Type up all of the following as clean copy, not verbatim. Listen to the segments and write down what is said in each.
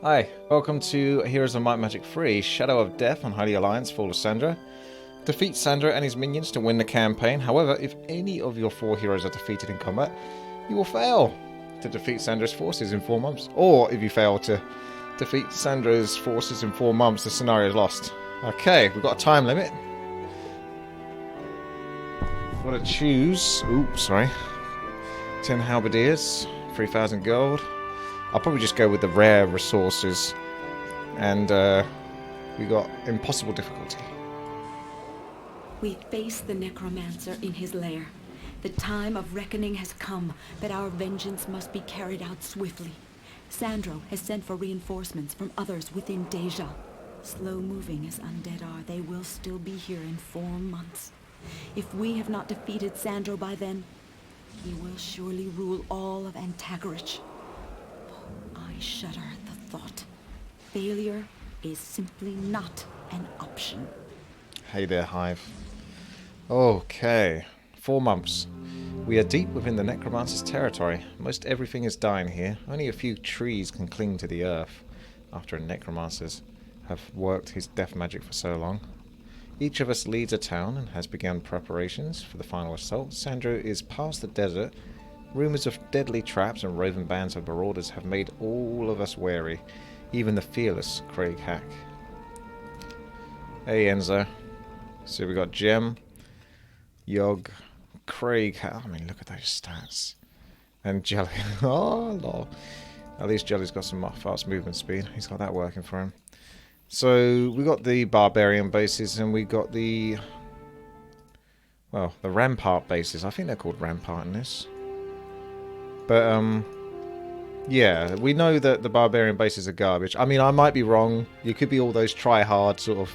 Hi, welcome to Heroes of Might and Magic 3, Shadow of Death, Unholy Alliance, Fall of Sandro. Defeat Sandro and his minions to win the campaign. However, if any of your 4 heroes are defeated in combat, you will fail to defeat Sandro's forces in 4 months. Or if you fail to defeat Sandro's forces in 4 months, the scenario is lost. Okay, we've got a time limit. I've got to choose... 10 halberdiers, 3,000 gold. I'll probably just go with the rare resources. And we got impossible difficulty. We face the necromancer in his lair. The time of reckoning has come, but our vengeance must be carried out swiftly. Sandro has sent for reinforcements from others within Deja. Slow-moving as undead are, they will still be here in 4 months. If we have not defeated Sandro by then, he will surely rule all of Antagarich. I shudder at the thought. Failure is simply not an option. Hey there, Hive. Okay, 4 months. We are deep within the Necromancer's territory. Most everything is dying here. Only a few trees can cling to the earth after Necromancers have worked his death magic for so long. Each of us leads a town and has begun preparations for the final assault. Sandro is past the desert. Rumours of deadly traps and roving bands of marauders have made all of us wary, even the fearless Craig Hack. Hey Enzo. So we got Gem, Yog, Craig Hack. I mean, look at those stats. And Jelly. Oh, lol. At least Jelly's got some fast movement speed. He's got that working for him. So we got the Barbarian bases and we got the... well, the Rampart bases. I think they're called Rampart in this. But, yeah, we know that the Barbarian bases are garbage. I mean, I might be wrong. You could be all those try-hard, sort of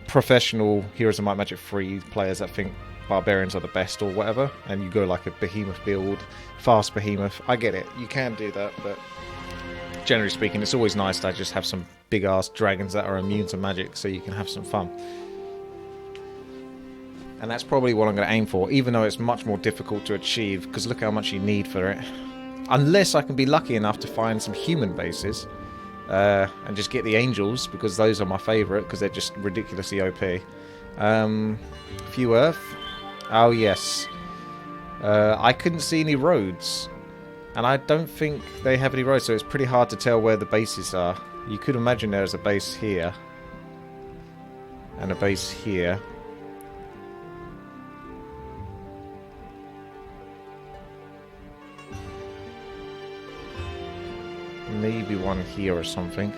professional Heroes of Might Magic 3 players that think Barbarians are the best or whatever, and you go like a Behemoth build, fast Behemoth. I get it. You can do that, but generally speaking, it's always nice to just have some big-ass dragons that are immune to magic so you can have some fun. And that's probably what I'm going to aim for, even though it's much more difficult to achieve, because look how much you need for it. Unless I can be lucky enough to find some human bases, and just get the angels, because those are my favourite, because they're just ridiculously OP. Few Earth. Oh yes. I couldn't see any roads. And I don't think they have any roads, so it's pretty hard to tell where the bases are. You could imagine there's a base here. And a base here. Maybe one here or something.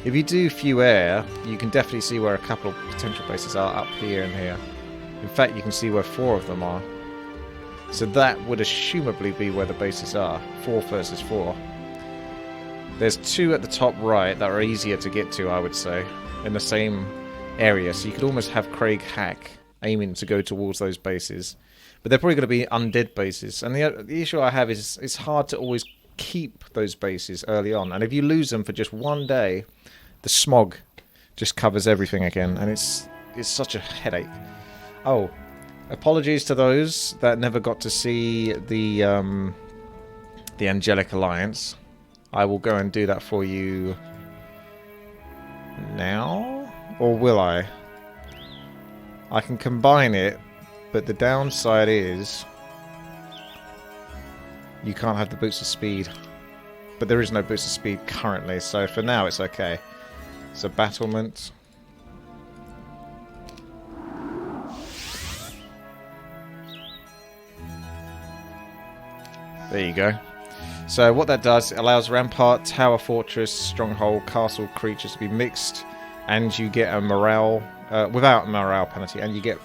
If you do few air, you can definitely see where a couple of potential bases are up here and here. In fact, you can see where 4 of them are. So that would assumably be where the bases are. 4 versus 4. There's 2 at the top right that are easier to get to, I would say, in the same area. So you could almost have Craig Hack aiming to go towards those bases. But they're probably going to be undead bases. And the issue I have is it's hard to always keep those bases early on, and if you lose them for just one day, the smog just covers everything again, and it's such a headache. Oh, apologies to those that never got to see the Angelic Alliance. I will go and do that for you now, or will I? I can combine it, but the downside is you can't have the boots of speed. But there is no boots of speed currently, so for now it's okay. So battlement. There you go. So what that does, it allows Rampart, Tower, Fortress, Stronghold, Castle creatures to be mixed, and you get a morale, without a morale penalty, and you get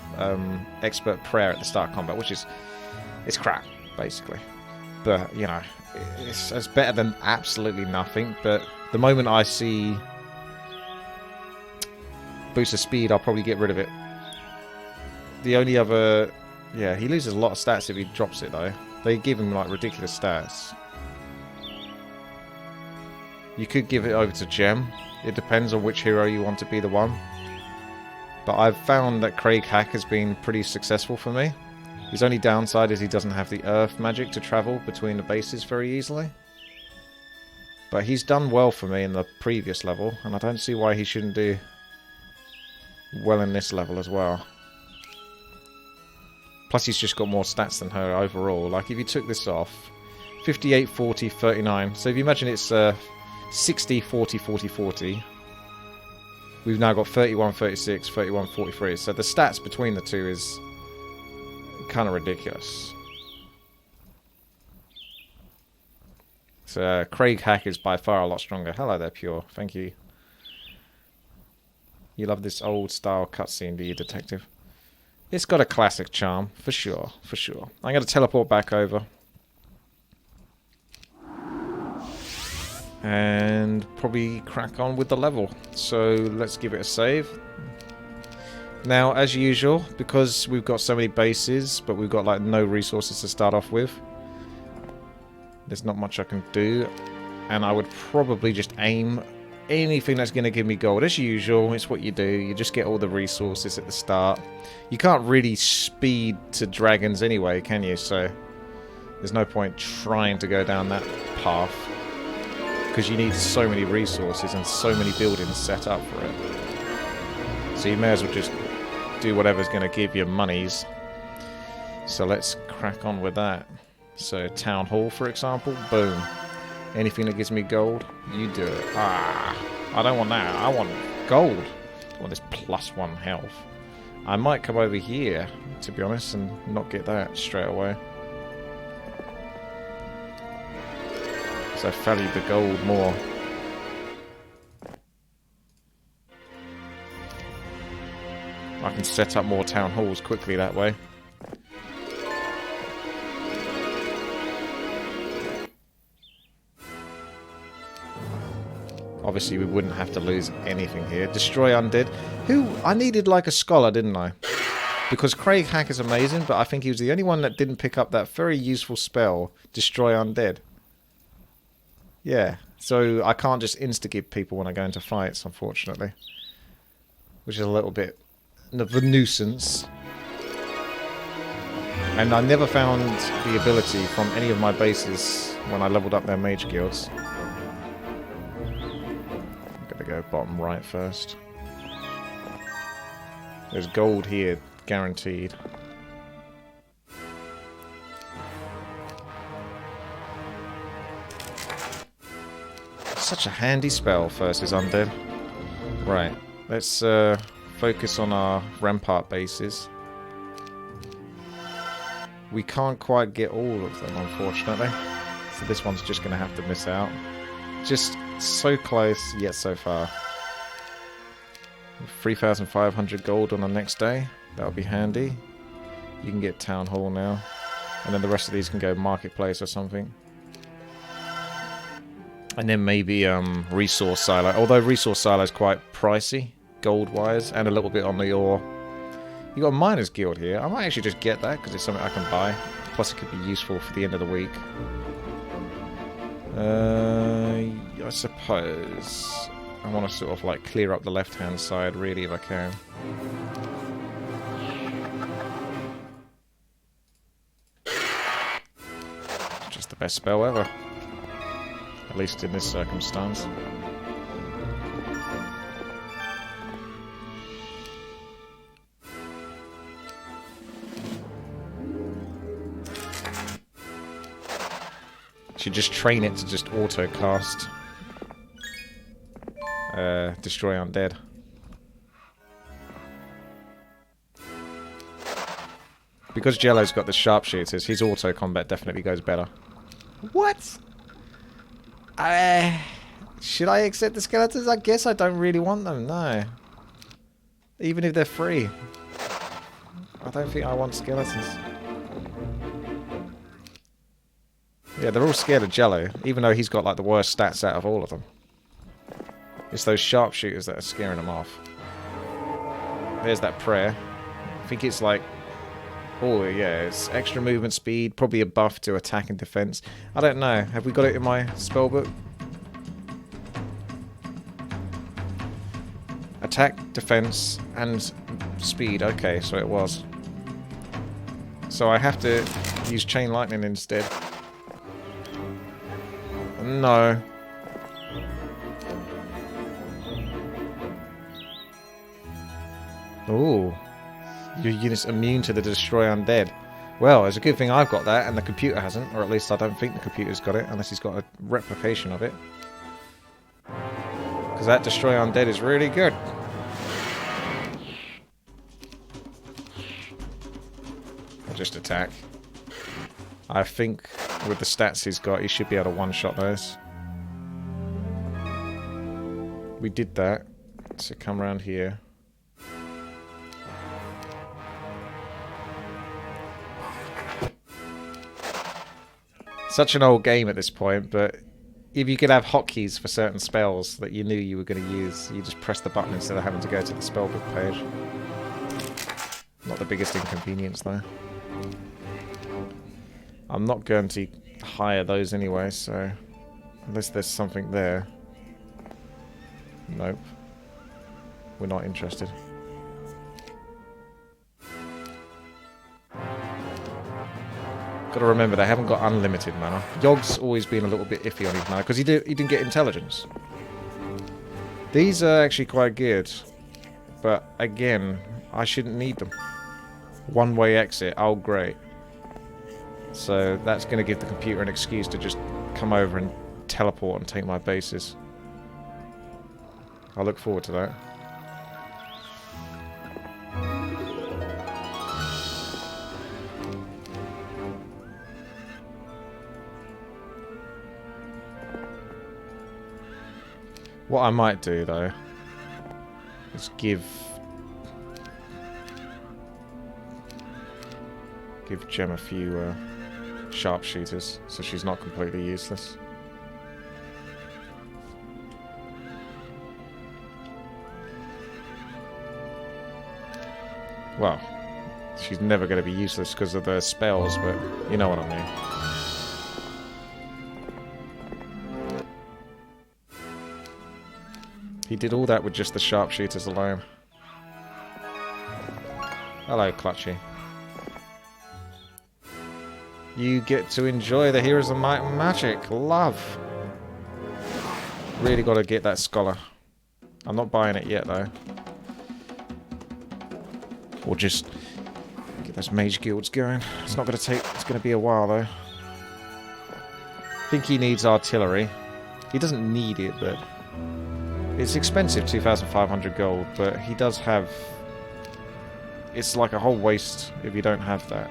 Expert Prayer at the start of combat, which is, it's crap, basically. But, you know, it's better than absolutely nothing. But the moment I see boost of speed, I'll probably get rid of it. The only other... yeah, he loses a lot of stats if he drops it, though. They give him, like, ridiculous stats. You could give it over to Gem. It depends on which hero you want to be the one. But I've found that Craig Hack has been pretty successful for me. His only downside is he doesn't have the earth magic to travel between the bases very easily. But he's done well for me in the previous level, and I don't see why he shouldn't do well in this level as well. Plus he's just got more stats than her overall. Like if you took this off, 58, 40, 39. So if you imagine it's 60, 40, 40, 40. We've now got 31, 36, 31, 43. So the stats between the two is kind of ridiculous. So Craig Hack is by far a lot stronger. Hello there, Pure. Thank you. You love this old style cutscene, do you, Detective? It's got a classic charm, for sure, for sure. I'm going to teleport back over. And probably crack on with the level. So let's give it a save. Now, as usual, because we've got so many bases, but we've got like no resources to start off with, there's not much I can do. And I would probably just aim anything that's going to give me gold. As usual, it's what you do. You just get all the resources at the start. You can't really speed to dragons anyway, can you? So there's no point trying to go down that path, because you need so many resources and so many buildings set up for it. So you may as well just do whatever's going to give you monies. So let's crack on with that. So Town Hall, for example, boom. Anything that gives me gold, you do it. Ah, I don't want that. I want gold. I want this +1 health. I might come over here, to be honest, and not get that straight away. So I value the gold more. I can set up more town halls quickly that way. Obviously we wouldn't have to lose anything here. Destroy Undead. Who? I needed like a scholar, didn't I? Because Craig Hack is amazing, but I think he was the only one that didn't pick up that very useful spell, Destroy Undead. Yeah, so I can't just insta-give people when I go into fights, unfortunately. Which is a little bit of a nuisance. And I never found the ability from any of my bases when I leveled up their mage guilds. I'm gonna go bottom right first. There's gold here, guaranteed. Such a handy spell versus Undead. Right, let's focus on our rampart bases. We can't quite get all of them, unfortunately. So this one's just going to have to miss out. Just so close, yet so far. 3,500 gold on the next day. That'll be handy. You can get Town Hall now. And then the rest of these can go Marketplace or something. And then maybe Resource Silo. Although Resource Silo is quite pricey, gold-wise, and a little bit on the ore. You got a Miners Guild here. I might actually just get that, because it's something I can buy. Plus it could be useful for the end of the week. I suppose I want to sort of like clear up the left-hand side, really, if I can. Just the best spell ever. At least in this circumstance. Should just train it to just auto-cast Destroy Undead. Because Jello's got the sharpshooters, his auto-combat definitely goes better. What? Should I accept the skeletons? I guess I don't really want them, no. Even if they're free. I don't think I want skeletons. Yeah, they're all scared of Jello, even though he's got like the worst stats out of all of them. It's those sharpshooters that are scaring them off. There's that prayer. I think it's like... Oh yeah, it's extra movement speed, probably a buff to attack and defense. I don't know, have we got it in my spellbook? Attack, defense, and speed. Okay, so it was. So I have to use Chain Lightning instead. No. Ooh. Your unit's immune to the destroy undead. Well, it's a good thing I've got that and the computer hasn't, or at least I don't think the computer's got it, unless he's got a replication of it. Because that destroy undead is really good. I'll just attack. I think with the stats he's got, he should be able to one-shot those. We did that. So come around here. Such an old game at this point, but if you could have hotkeys for certain spells that you knew you were going to use, you just press the button instead of having to go to the spellbook page. Not the biggest inconvenience though. I'm not going to hire those anyway, so unless there's something there. Nope. We're not interested. Got to remember, they haven't got unlimited mana. Yogg's always been a little bit iffy on his mana, because he didn't get intelligence. These are actually quite good. But, again, I shouldn't need them. One-way exit, oh great. So, that's going to give the computer an excuse to just come over and teleport and take my bases. I look forward to that. What I might do, though, is give Gem a few sharpshooters, so she's not completely useless. Well, she's never going to be useless because of the spells, but you know what I mean. He did all that with just the sharpshooters alone. Hello, Clutchy. You get to enjoy the Heroes of Might and Magic. Love. Really got to get that scholar. I'm not buying it yet, though. Or just get those mage guilds going. It's not going to take... It's going to be a while, though. I think he needs artillery. He doesn't need it, but... It's expensive, 2,500 gold, but he does have... It's like a whole waste if you don't have that.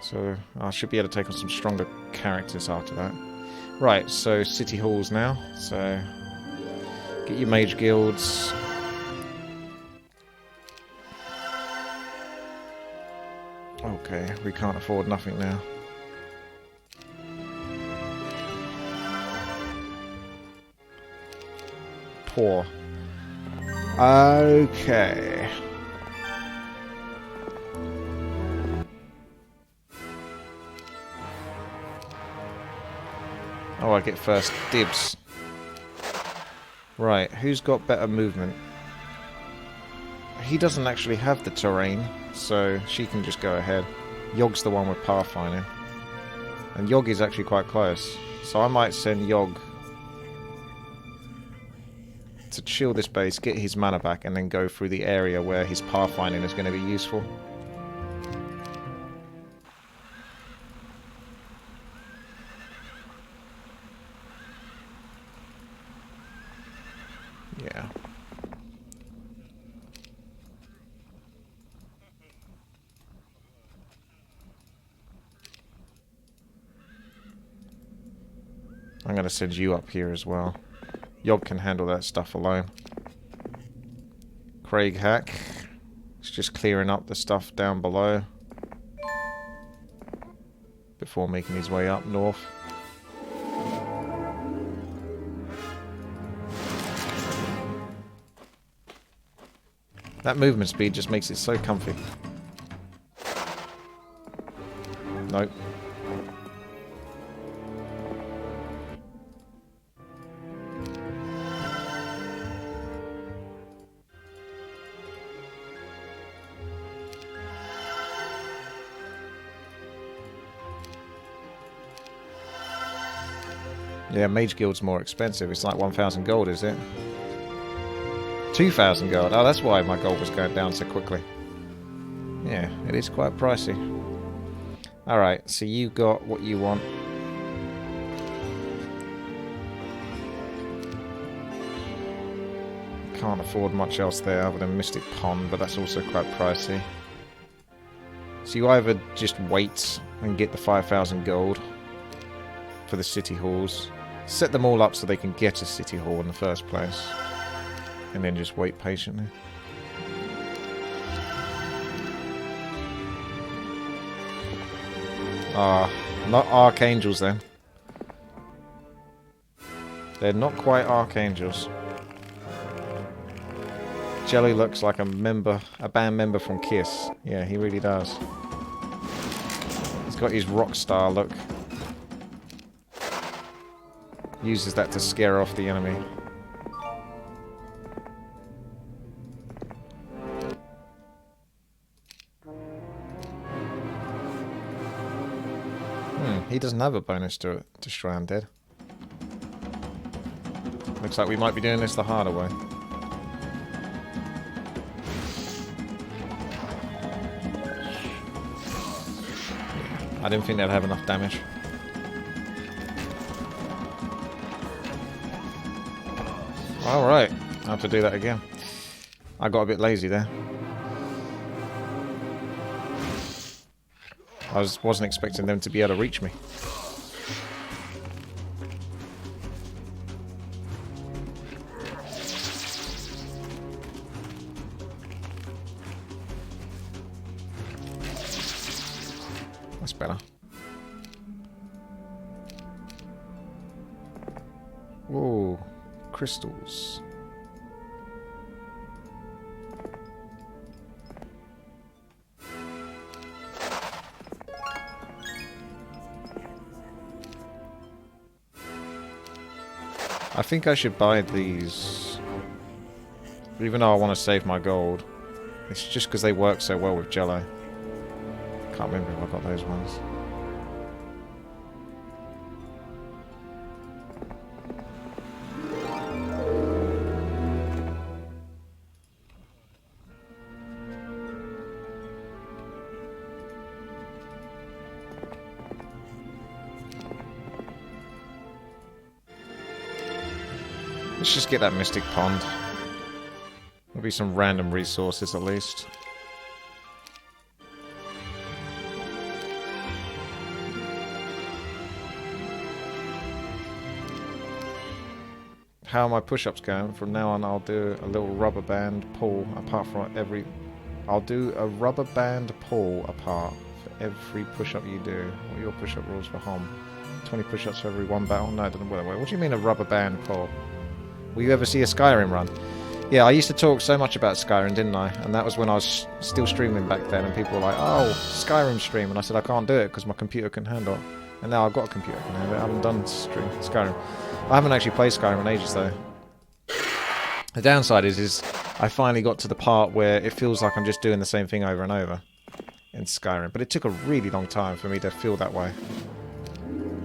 So I should be able to take on some stronger characters after that. Right, so city halls now. So get your mage guilds. Okay, we can't afford nothing now. Poor. Okay. Oh, I get first dibs. Right, who's got better movement? He doesn't actually have the terrain, so she can just go ahead. Yogg's the one with pathfinding. And Yogg is actually quite close. So I might send Yogg to chill this base, get his mana back, and then go through the area where his pathfinding is going to be useful. Yeah. I'm going to send you up here as well. Yogg can handle that stuff alone. Craig Hack is just clearing up the stuff down below before making his way up north. That movement speed just makes it so comfy. Nope. Yeah, Mage Guild's more expensive. It's like 1,000 gold, is it? 2,000 gold. Oh, that's why my gold was going down so quickly. Yeah, it is quite pricey. Alright, so you got what you want. Can't afford much else there other than Mystic Pond, but that's also quite pricey. So you either just wait and get the 5,000 gold for the city halls, set them all up so they can get a city hall in the first place, and then just wait patiently. Ah, not archangels then. They're not quite archangels. Jelly looks like a band member from Kiss. Yeah, he really does. He's got his rock star look. Uses that to scare off the enemy. He doesn't have a bonus to destroy undead. Looks like we might be doing this the harder way. I didn't think they'd have enough damage. Alright, I have to do that again. I got a bit lazy there. I wasn't expecting them to be able to reach me. That's better. Whoa, crystals. I think I should buy these, even though I want to save my gold. It's just because they work so well with Jello. Can't remember if I got those ones. Let's just get that Mystic Pond. There'll be some random resources at least. How are my push-ups going? From now on I'll do a little rubber band pull apart from every... I'll do a rubber band pull apart for every push-up you do. What are your push-up rules for home? 20 push-ups for every one battle? No, it doesn't work. What do you mean a rubber band pull? Will you ever see a Skyrim run? Yeah, I used to talk so much about Skyrim, didn't I? And that was when I was still streaming back then, and people were like, oh, Skyrim stream. And I said, I can't do it because my computer can handle it. And now I've got a computer that can handle it. I haven't done Skyrim. I haven't actually played Skyrim in ages, though. The downside is I finally got to the part where it feels like I'm just doing the same thing over and over in Skyrim. But it took a really long time for me to feel that way.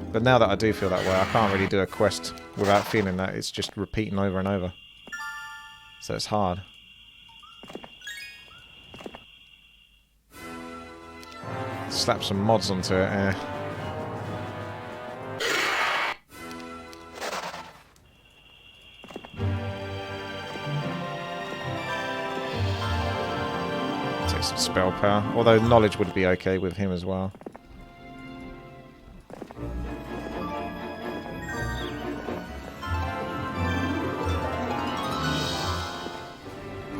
But now that I do feel that way, I can't really do a quest without feeling that. It's just repeating over and over. So it's hard. Slap some mods onto it, yeah. Take some spell power. Although knowledge would be okay with him as well.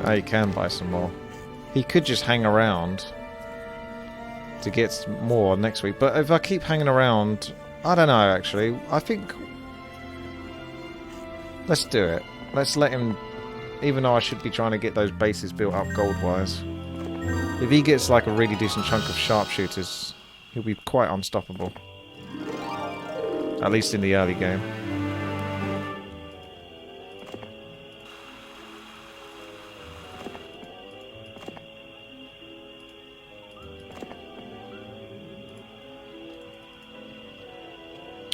Oh, you can buy some more. He could just hang around to get more next week. But if I keep hanging around, I don't know actually. I think... Let's do it. Let's let him... Even though I should be trying to get those bases built up gold-wise. If he gets like a really decent chunk of sharpshooters, he'll be quite unstoppable. At least in the early game.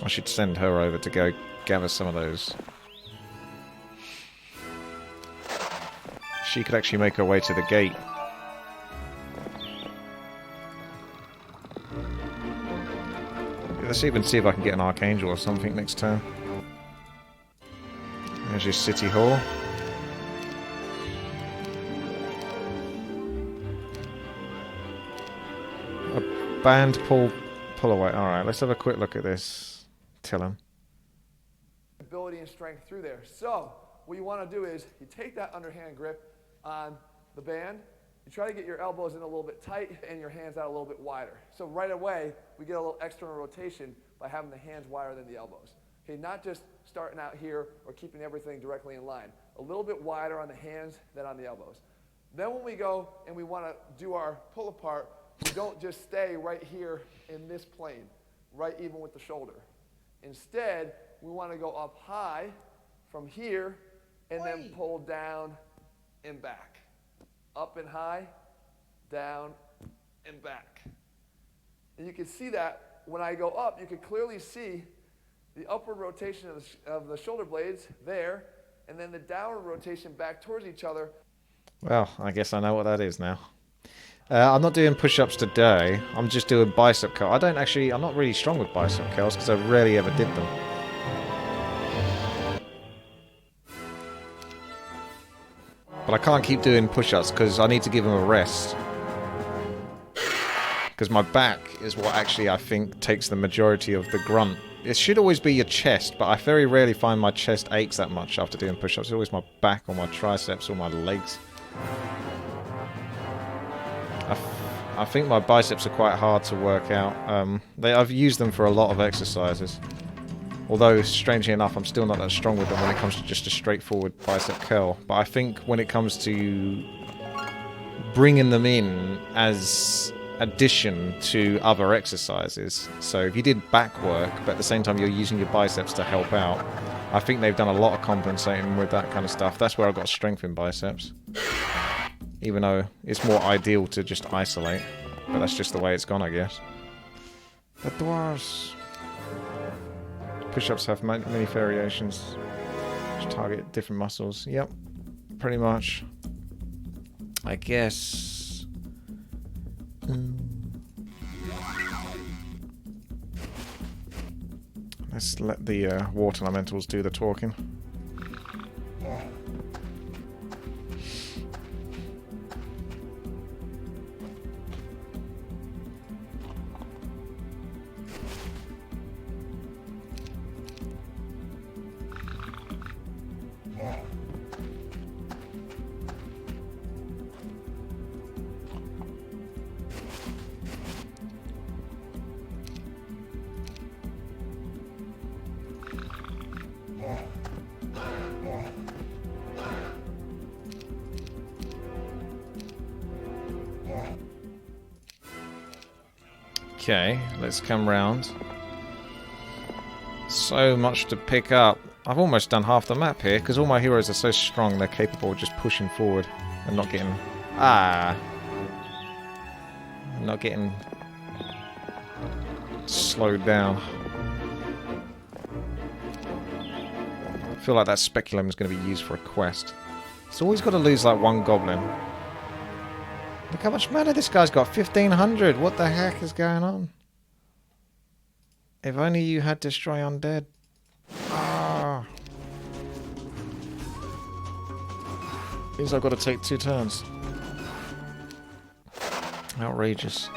I should send her over to go gather some of those. She could actually make her way to the gate. Let's even see if I can get an Archangel or something next turn. There's your City Hall. A band pull away. Alright, let's have a quick look at this. Tell him. Ability and strength through there. So, what you want to do is, you take that underhand grip on the band, you try to get your elbows in a little bit tight and your hands out a little bit wider. So right away, we get a little external rotation by having the hands wider than the elbows. Okay, not just starting out here or keeping everything directly in line. A little bit wider on the hands than on the elbows. Then when we go and we want to do our pull apart, we don't just stay right here in this plane, right even with the shoulder. Instead, we want to go up high from here and then pull down and back. Up and high, down and back. And you can see that when I go up, you can clearly see the upward rotation of the shoulder blades there, and then the downward rotation back towards each other. Well, I guess I know what that is now. I'm not doing push-ups today. I'm just doing bicep curl. I'm not really strong with bicep curls because I rarely ever did them. But I can't keep doing push-ups because I need to give them a rest. Because my back is what actually I think takes the majority of the grunt. It should always be your chest, but I very rarely find my chest aches that much after doing push-ups. It's always my back or my triceps or my legs. I think my biceps are quite hard to work out. I've used them for a lot of exercises. Although, strangely enough, I'm still not that strong with them when it comes to just a straightforward bicep curl. But I think when it comes to bringing them in as addition to other exercises, so if you did back work, but at the same time you're using your biceps to help out, I think they've done a lot of compensating with that kind of stuff. That's where I've got strength in biceps. Even though it's more ideal to just isolate. But that's just the way it's gone, I guess. The dwarves. Push-ups have many variations. Just target different muscles. Yep. Pretty much. I guess. Let's let the water elementals do the talking. Okay, let's come round. So much to pick up. I've almost done half the map here, because all my heroes are so strong they're capable of just pushing forward and not getting... not getting slowed down. I feel like that speculum is going to be used for a quest. It's always got to lose like one goblin. Look how much mana this guy's got. 1500. What the heck is going on? If only you had Destroy Undead. Ah. Means I've got to take 2 turns. Outrageous.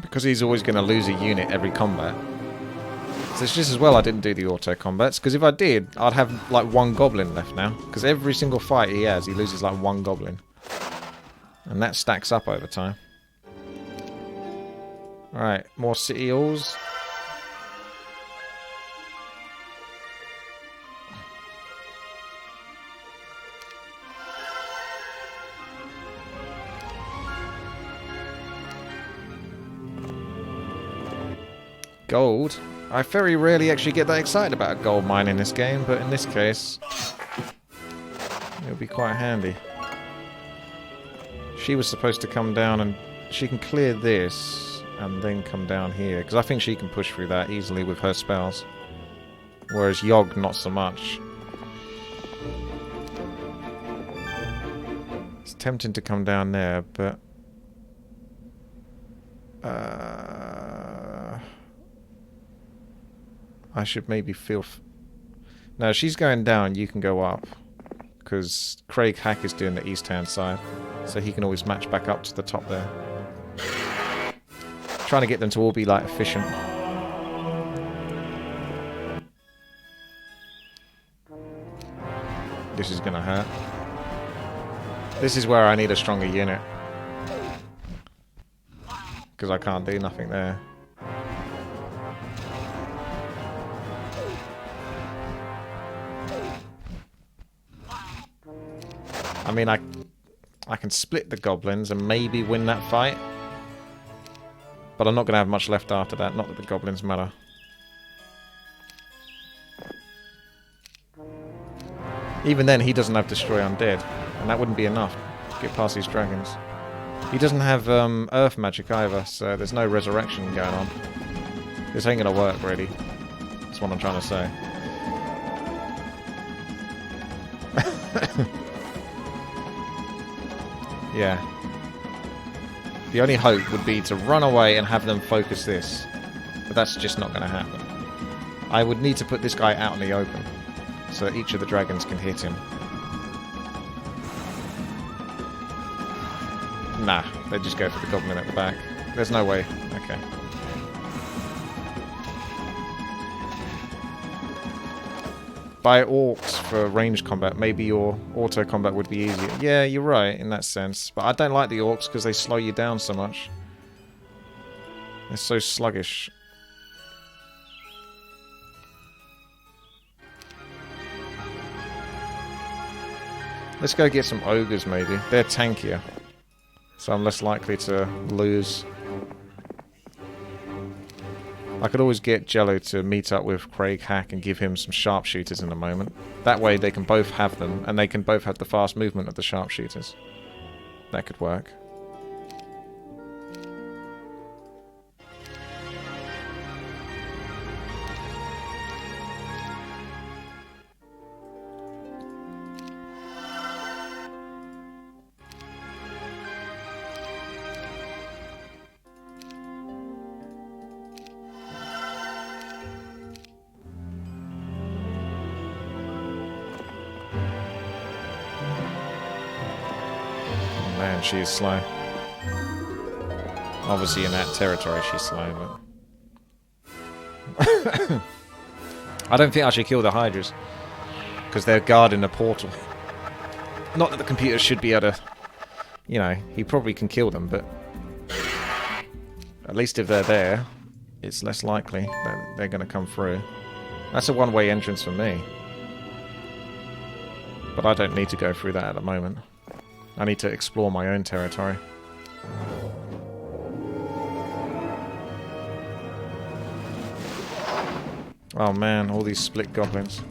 Because he's always going to lose a unit every combat. So it's just as well I didn't do the auto combats, because if I did, I'd have like 1 goblin left now. Because every single fight he has, he loses like 1 goblin. And that stacks up over time. Alright, more city halls. Gold. I very rarely actually get that excited about a gold mine in this game, but in this case, it'll be quite handy. She was supposed to come down and she can clear this and then come down here. Because I think she can push through that easily with her spells. Whereas Yogg, not so much. It's tempting to come down there, but... I should maybe feel... No, she's going down, you can go up. Because Craig Hack is doing the east-hand side. So he can always match back up to the top there. Trying to get them to all be, like, efficient. This is gonna hurt. This is where I need a stronger unit. Because I can't do nothing there. I mean, I can split the goblins and maybe win that fight. But I'm not going to have much left after that. Not that the goblins matter. Even then, he doesn't have Destroy Undead. And that wouldn't be enough to get past these dragons. He doesn't have Earth Magic either, so there's no Resurrection going on. This ain't going to work, really. That's what I'm trying to say. Yeah. The only hope would be to run away and have them focus this. But that's just not going to happen. I would need to put this guy out in the open. So that each of the dragons can hit him. Nah, they just go for the goblin at the back. There's no way. Okay. By orcs for ranged combat, maybe your auto combat would be easier. Yeah, you're right in that sense. But I don't like the orcs because they slow you down so much. They're so sluggish. Let's go get some ogres maybe. They're tankier. So I'm less likely to lose. I could always get Jello to meet up with Craig Hack and give him some sharpshooters in a moment. That way they can both have them, and they can both have the fast movement of the sharpshooters. That could work. Man, she is slow. Obviously in that territory she's slow, but... I don't think I should kill the Hydras. Because they're guarding the portal. Not that the computer should be able to... You know, he probably can kill them, but... At least if they're there, it's less likely that they're going to come through. That's a one-way entrance for me. But I don't need to go through that at the moment. I need to explore my own territory. Oh man, all these split goblins.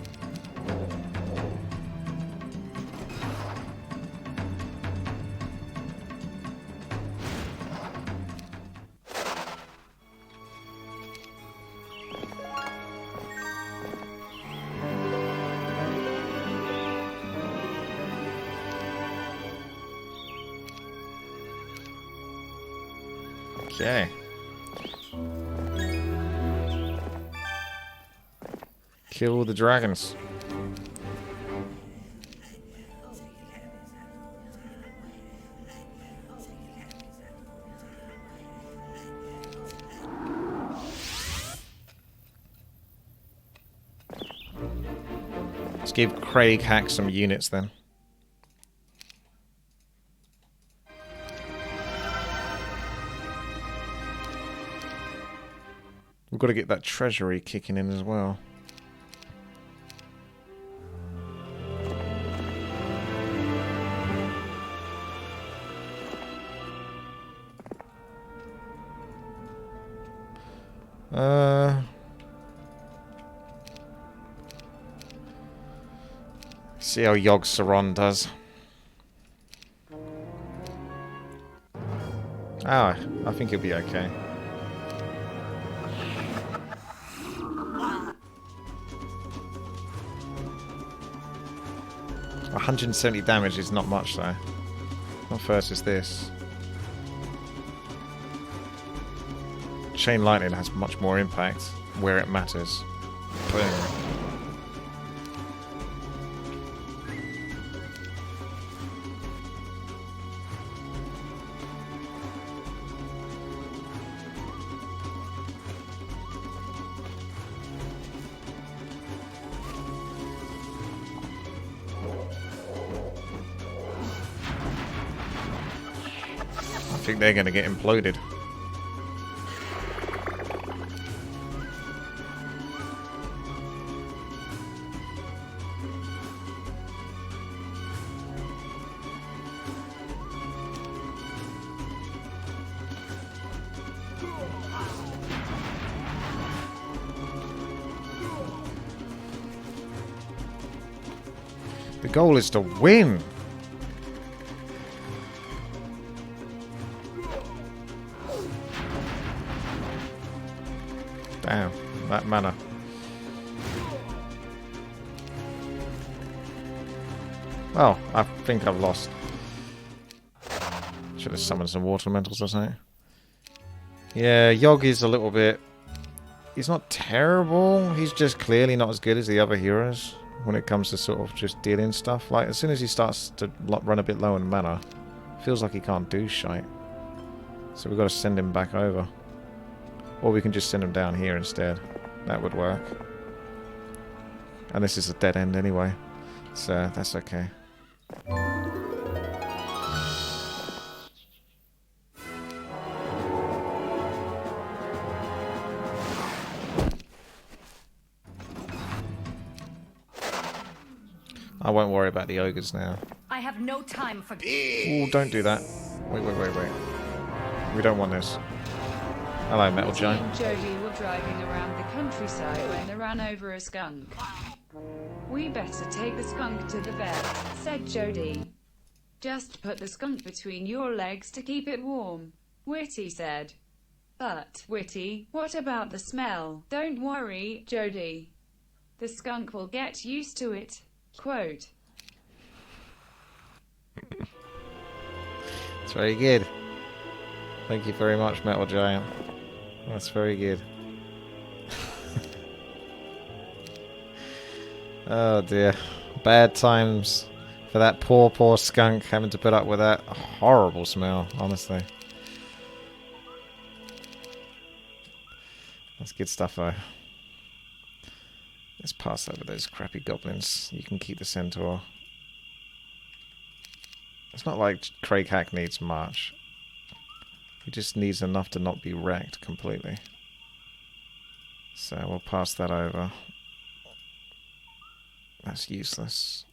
Okay. Kill the dragons. Let's give Craig Hack some units then. We've got to get that treasury kicking in as well. See how Yogg Saron does. Ah, I think he'll be okay. $170 damage is not much though. Not versus this. Chain lightning has much more impact where it matters. Boom. I think they're going to get imploded. The goal is to win. Damn, that mana. Oh, I think I've lost. Should have summoned some water elementals or something. Yeah, Yogi's a little bit... He's not terrible. He's just clearly not as good as the other heroes when it comes to sort of just dealing stuff. Like, as soon as he starts to run a bit low in mana, feels like he can't do shite. So we've got to send him back over. Or we can just send him down here instead. That would work. And this is a dead end anyway. So that's okay. I won't worry about the ogres now. I have no time for... Ooh, don't do that. Wait. We don't want this. Hello, Metal Jody Giant. and Jody were driving around the countryside when they ran over a skunk. We better take the skunk to the vet, said Jody. Just put the skunk between your legs to keep it warm, Whitty said. But, Whitty, what about the smell? Don't worry, Jody. The skunk will get used to it. Quote. It's very good. Thank you very much, Metal Giant. That's very good. Oh dear. Bad times for that poor skunk having to put up with that horrible smell, honestly. That's good stuff though. Let's pass over those crappy goblins. You can keep the centaur. It's not like Craig Hack needs much. He just needs enough to not be wrecked completely. So we'll pass that over. That's useless.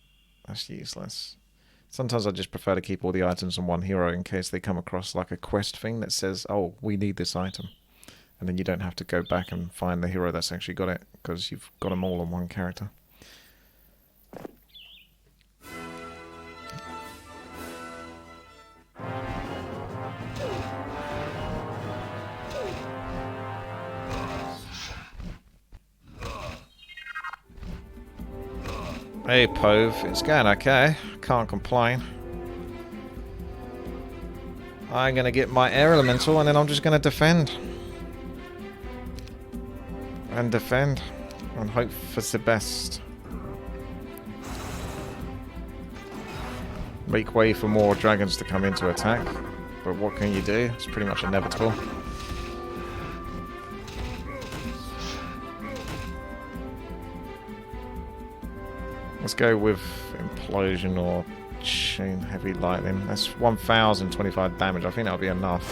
That's useless. Sometimes I just prefer to keep all the items on one hero in case they come across like a quest thing that says, oh, we need this item. And then you don't have to go back and find the hero that's actually got it, because you've got them all on one character. Hey, Pove, it's going okay. Can't complain. I'm going to get my air elemental and then I'm just going to defend. And defend. And hope for the best. Make way for more dragons to come in to attack. But what can you do? It's pretty much inevitable. Let's go with Implosion or Chain Heavy Lightning. That's 1,025 damage. I think that'll be enough.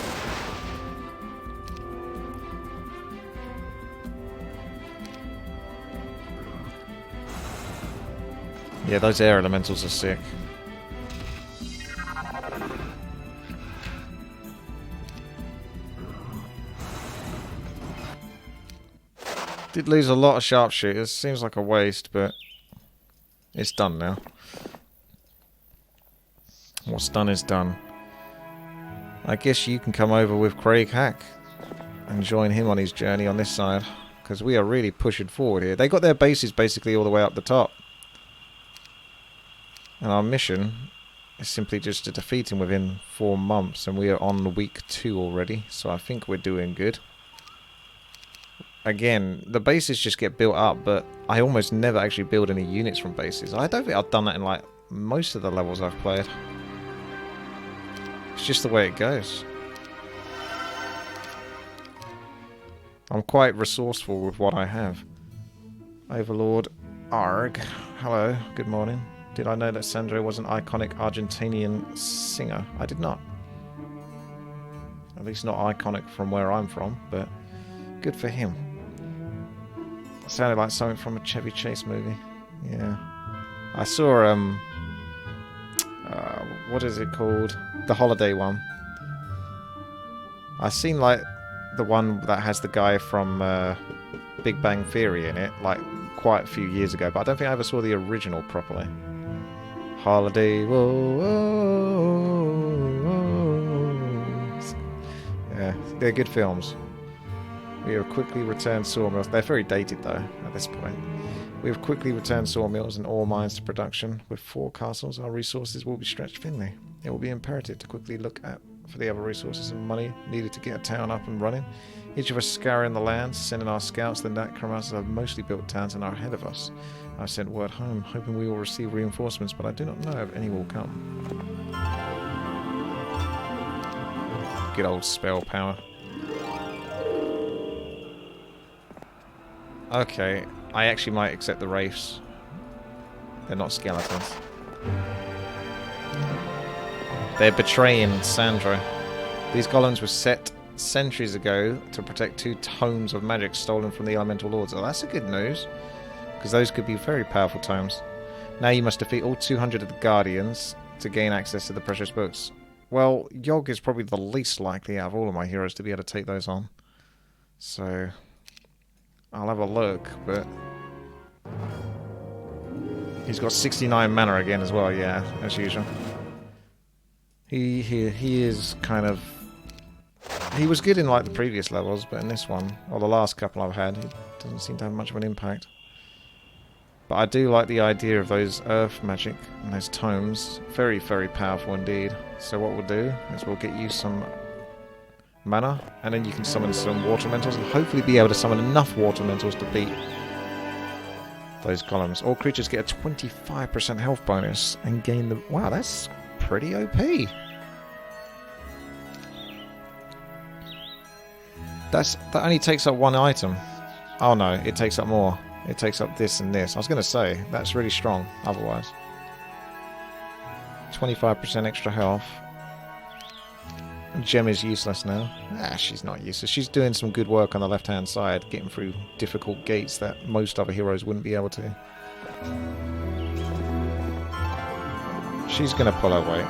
Yeah, those air elementals are sick. Did lose a lot of sharpshooters. Seems like a waste, but it's done now. What's done is done. I guess you can come over with Craig Hack and join him on his journey on this side, because we are really pushing forward here. They got their bases basically all the way up the top. And our mission is simply just to defeat him within 4 months, and we are on week 2 already, so I think we're doing good. Again, the bases just get built up, but I almost never actually build any units from bases. I don't think I've done that in like most of the levels I've played. It's just the way it goes. I'm quite resourceful with what I have. Overlord Arg. Hello, good morning. Did I know that Sandro was an iconic Argentinian singer? I did not. At least not iconic from where I'm from, but good for him. Sounded like something from a Chevy Chase movie. Yeah. I saw, what is it called? The holiday one. I seen, like, the one that has the guy from Big Bang Theory in it, like, quite a few years ago, but I don't think I ever saw the original properly. Holiday, whoa, whoa, whoa. Yeah, they're good films. We have quickly returned sawmills. They're very dated, though, at this point. We have quickly returned sawmills and ore mines to production. With 4 castles, our resources will be stretched thinly. It will be imperative to quickly look for the other resources and money needed to get a town up and running. Each of us scouring the lands, sending our scouts. The necromancers have mostly built towns and are ahead of us. I've sent word home, hoping we will receive reinforcements, but I do not know if any will come. Good old spell power. Okay, I actually might accept the wraiths. They're not skeletons. They're betraying Sandro. These golems were set centuries ago to protect 2 tomes of magic stolen from the elemental lords. Oh, that's a good news, because those could be very powerful tomes. Now you must defeat all 200 of the guardians to gain access to the precious books. Well, Yogg is probably the least likely out of all of my heroes to be able to take those on. So I'll have a look, but he's got 69 mana again as well, yeah, as usual. He is kind of... He was good in like the previous levels, but in this one, or the last couple I've had, he doesn't seem to have much of an impact. But I do like the idea of those earth magic and those tomes. Very, very powerful indeed. So what we'll do is we'll get you some mana, and then you can summon some water elementals, and hopefully be able to summon enough water elementals to beat those golems. All creatures get a 25% health bonus and gain the... Wow, that's pretty OP. That only takes up 1 item. Oh no, it takes up more. It takes up this and this. I was going to say, that's really strong otherwise. 25% extra health. Gem is useless now. Ah, she's not useless. She's doing some good work on the left-hand side, getting through difficult gates that most other heroes wouldn't be able to. She's going to pull her weight.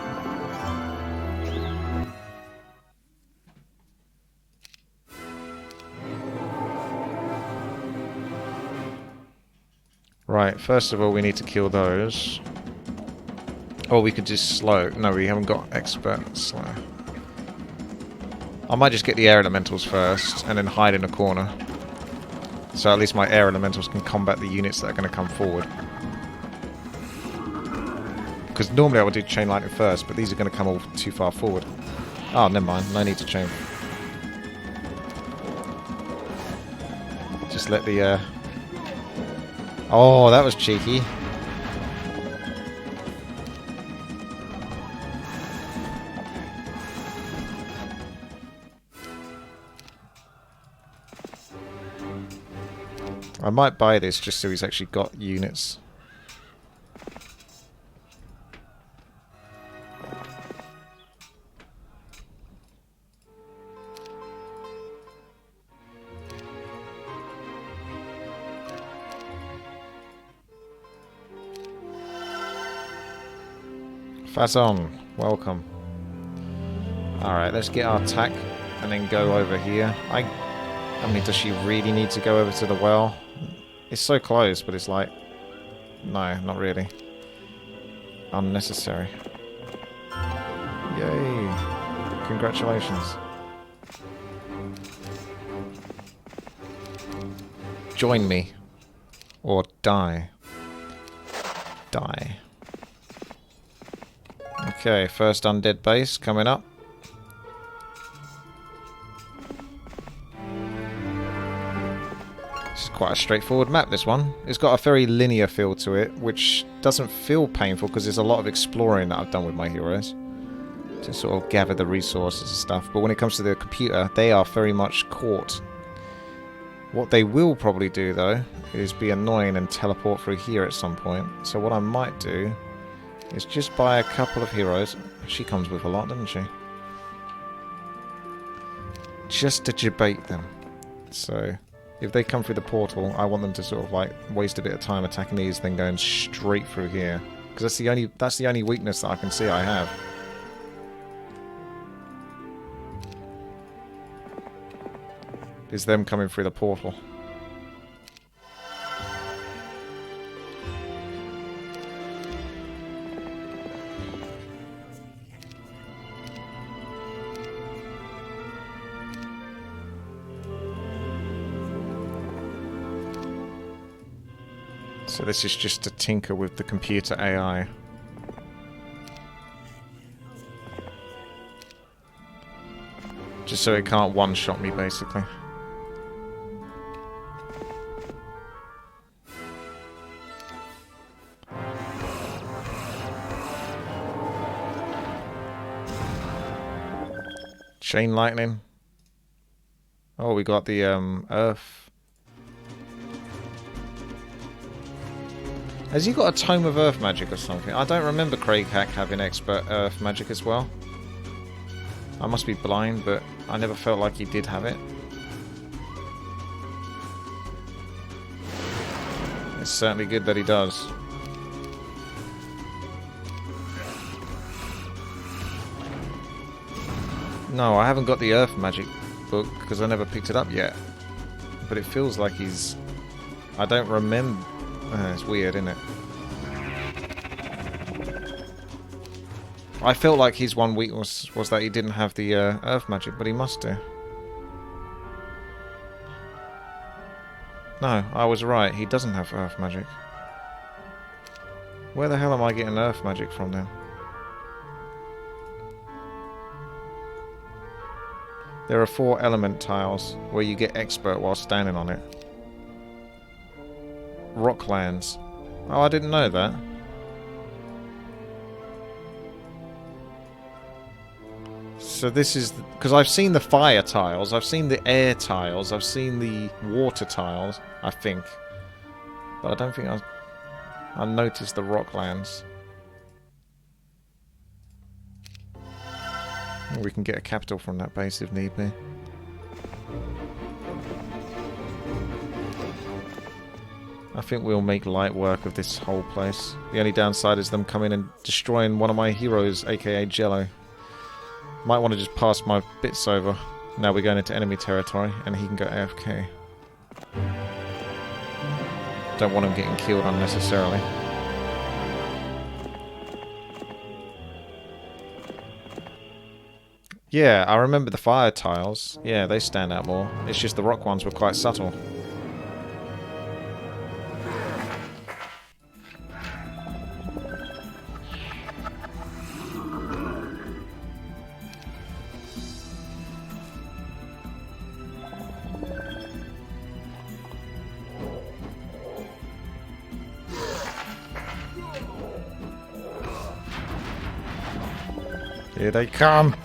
Right, first of all we need to kill those. Or we could just slow. No, we haven't got expert slow. I might just get the air elementals first and then hide in a corner. So at least my air elementals can combat the units that are going to come forward. Because normally I would do chain lightning first, but these are going to come all too far forward. Oh, never mind. No need to chain. Just let the... Oh, that was cheeky. I might buy this just so he's actually got units. Fason, welcome. Alright, let's get our attack and then go over here. I mean, does she really need to go over to the well? It's so close, but it's like... No, not really. Unnecessary. Yay. Congratulations. Join me. Or die. Die. Okay, first undead base coming up. This is quite a straightforward map, this one. It's got a very linear feel to it, which doesn't feel painful because there's a lot of exploring that I've done with my heroes to sort of gather the resources and stuff. But when it comes to the computer, they are very much caught. What they will probably do, though, is be annoying and teleport through here at some point. So what I might do is just buy a couple of heroes. She comes with a lot, doesn't she? Just to debate them. So if they come through the portal, I want them to sort of like waste a bit of time attacking these, then going straight through here. Because that's the only weakness that I can see I have. Is them coming through the portal. So this is just to tinker with the computer AI. Just so it can't one-shot me, basically. Chain lightning. Oh, we got the earth. Has he got a tome of earth magic or something? I don't remember Craig Hack having expert earth magic as well. I must be blind, but I never felt like he did have it. It's certainly good that he does. No, I haven't got the Earth Magic book because I never picked it up yet. But it feels like he's... I don't remember... it's weird, isn't it? I felt like his one weakness was that he didn't have the Earth Magic, but he must do. No, I was right. He doesn't have Earth Magic. Where the hell am I getting Earth Magic from then? There are 4 element tiles where you get expert while standing on it. Rocklands. Oh, I didn't know that. So this is... Because I've seen the fire tiles, I've seen the air tiles, I've seen the water tiles, I think. But I don't think I noticed the rocklands. We can get a capital from that base if need be. I think we'll make light work of this whole place. The only downside is them coming and destroying one of my heroes, aka Jello. Might want to just pass my bits over. Now we're going into enemy territory and he can go AFK. Don't want him getting killed unnecessarily. Yeah, I remember the fire tiles. Yeah, they stand out more. It's just the rock ones were quite subtle. Here they come!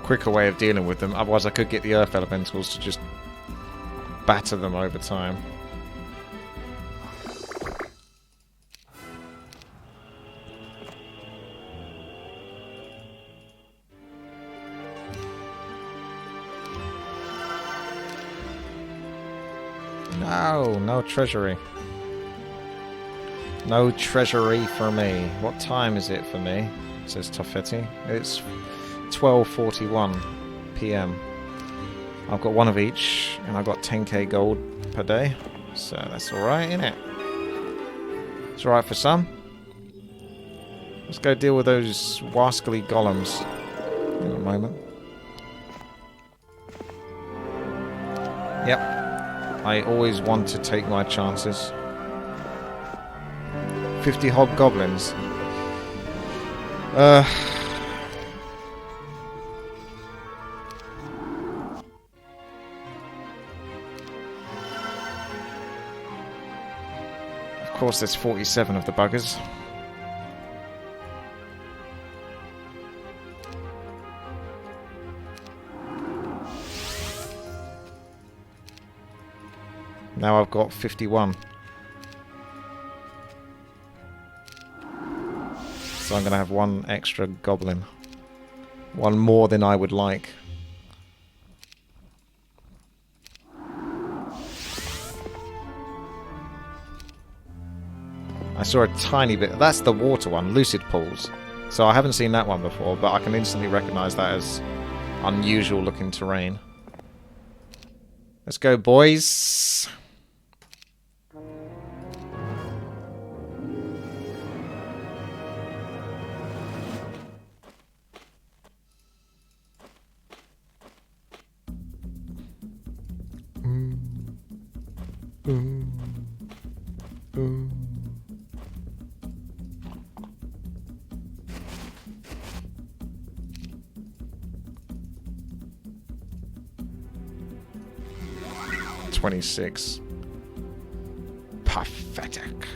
Quicker way of dealing with them, otherwise I could get the earth elementals to just batter them over time. No, no treasury. No treasury for me. What time is it for me? Says Toffetti. It's 12:41 p.m. I've got one of each, and I've got 10k gold per day. So that's alright, isn't it? It's alright for some. Let's go deal with those wascally golems in a moment. Yep. I always want to take my chances. 50 hobgoblins. Of course, there's 47 of the buggers. Now I've got 51. So I'm going to have one extra goblin. One more than I would like. I saw a tiny bit. That's the water one, Lucid Pools. So I haven't seen that one before, but I can instantly recognize that as unusual looking terrain. Let's go, boys. $26. Pathetic.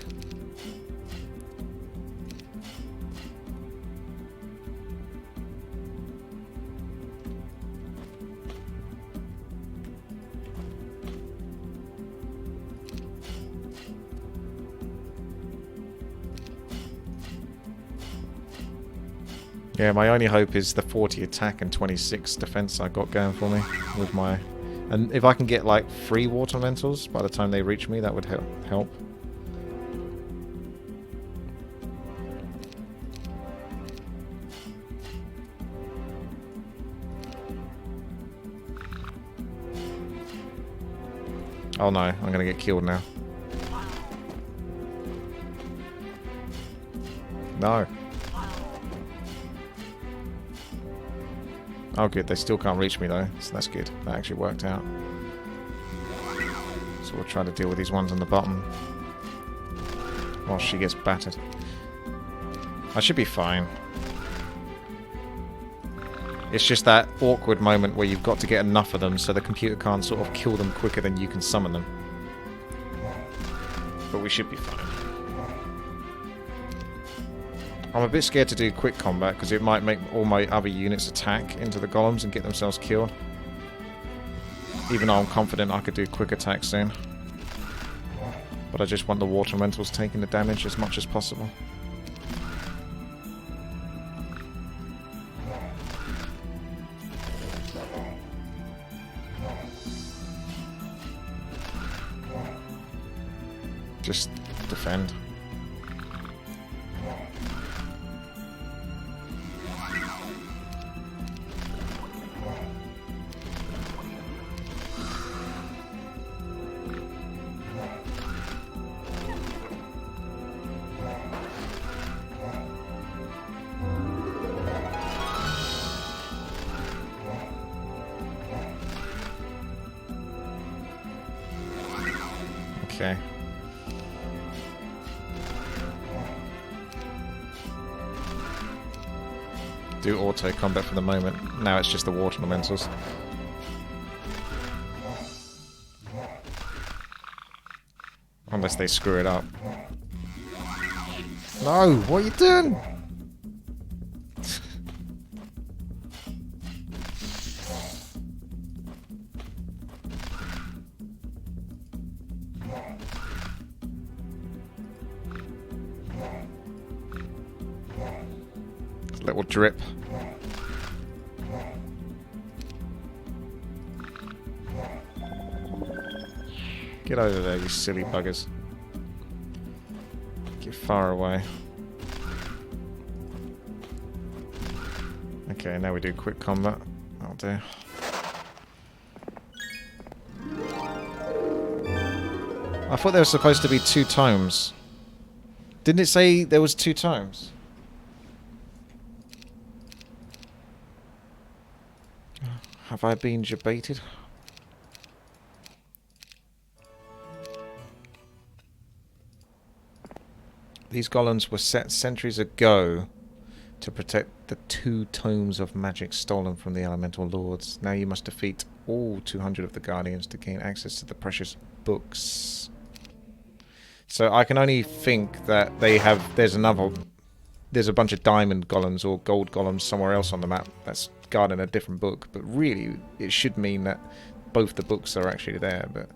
Yeah, my only hope is the 40 attack and 26 defense I got going for me with my... And if I can get, like, 3 water elementals by the time they reach me, that would help. Oh no, I'm gonna get killed now. No. Oh good, they still can't reach me though, so that's good. That actually worked out. So we'll try to deal with these ones on the bottom while she gets battered. I should be fine. It's just that awkward moment where you've got to get enough of them so the computer can't sort of kill them quicker than you can summon them. But we should be fine. I'm a bit scared to do quick combat because it might make all my other units attack into the golems and get themselves killed. Even though I'm confident I could do quick attack soon. But I just want the water elementals taking the damage as much as possible. Just defend. Okay. Do auto combat for the moment. Now it's just the water elementals. Unless they screw it up. No, what are you doing? Little drip. Get over there, you silly buggers. Get far away. Okay, now we do quick combat. That'll do. I thought there was supposed to be 2 tomes. Didn't it say there was 2 tomes? Have I been debated? These golems were set centuries ago to protect the 2 tomes of magic stolen from the elemental lords. Now you must defeat all 200 of the guardians to gain access to the precious books. So I can only think that they have... There's a bunch of diamond golems or gold golems somewhere else on the map that's guarding a different book. But really, it should mean that both the books are actually there. But,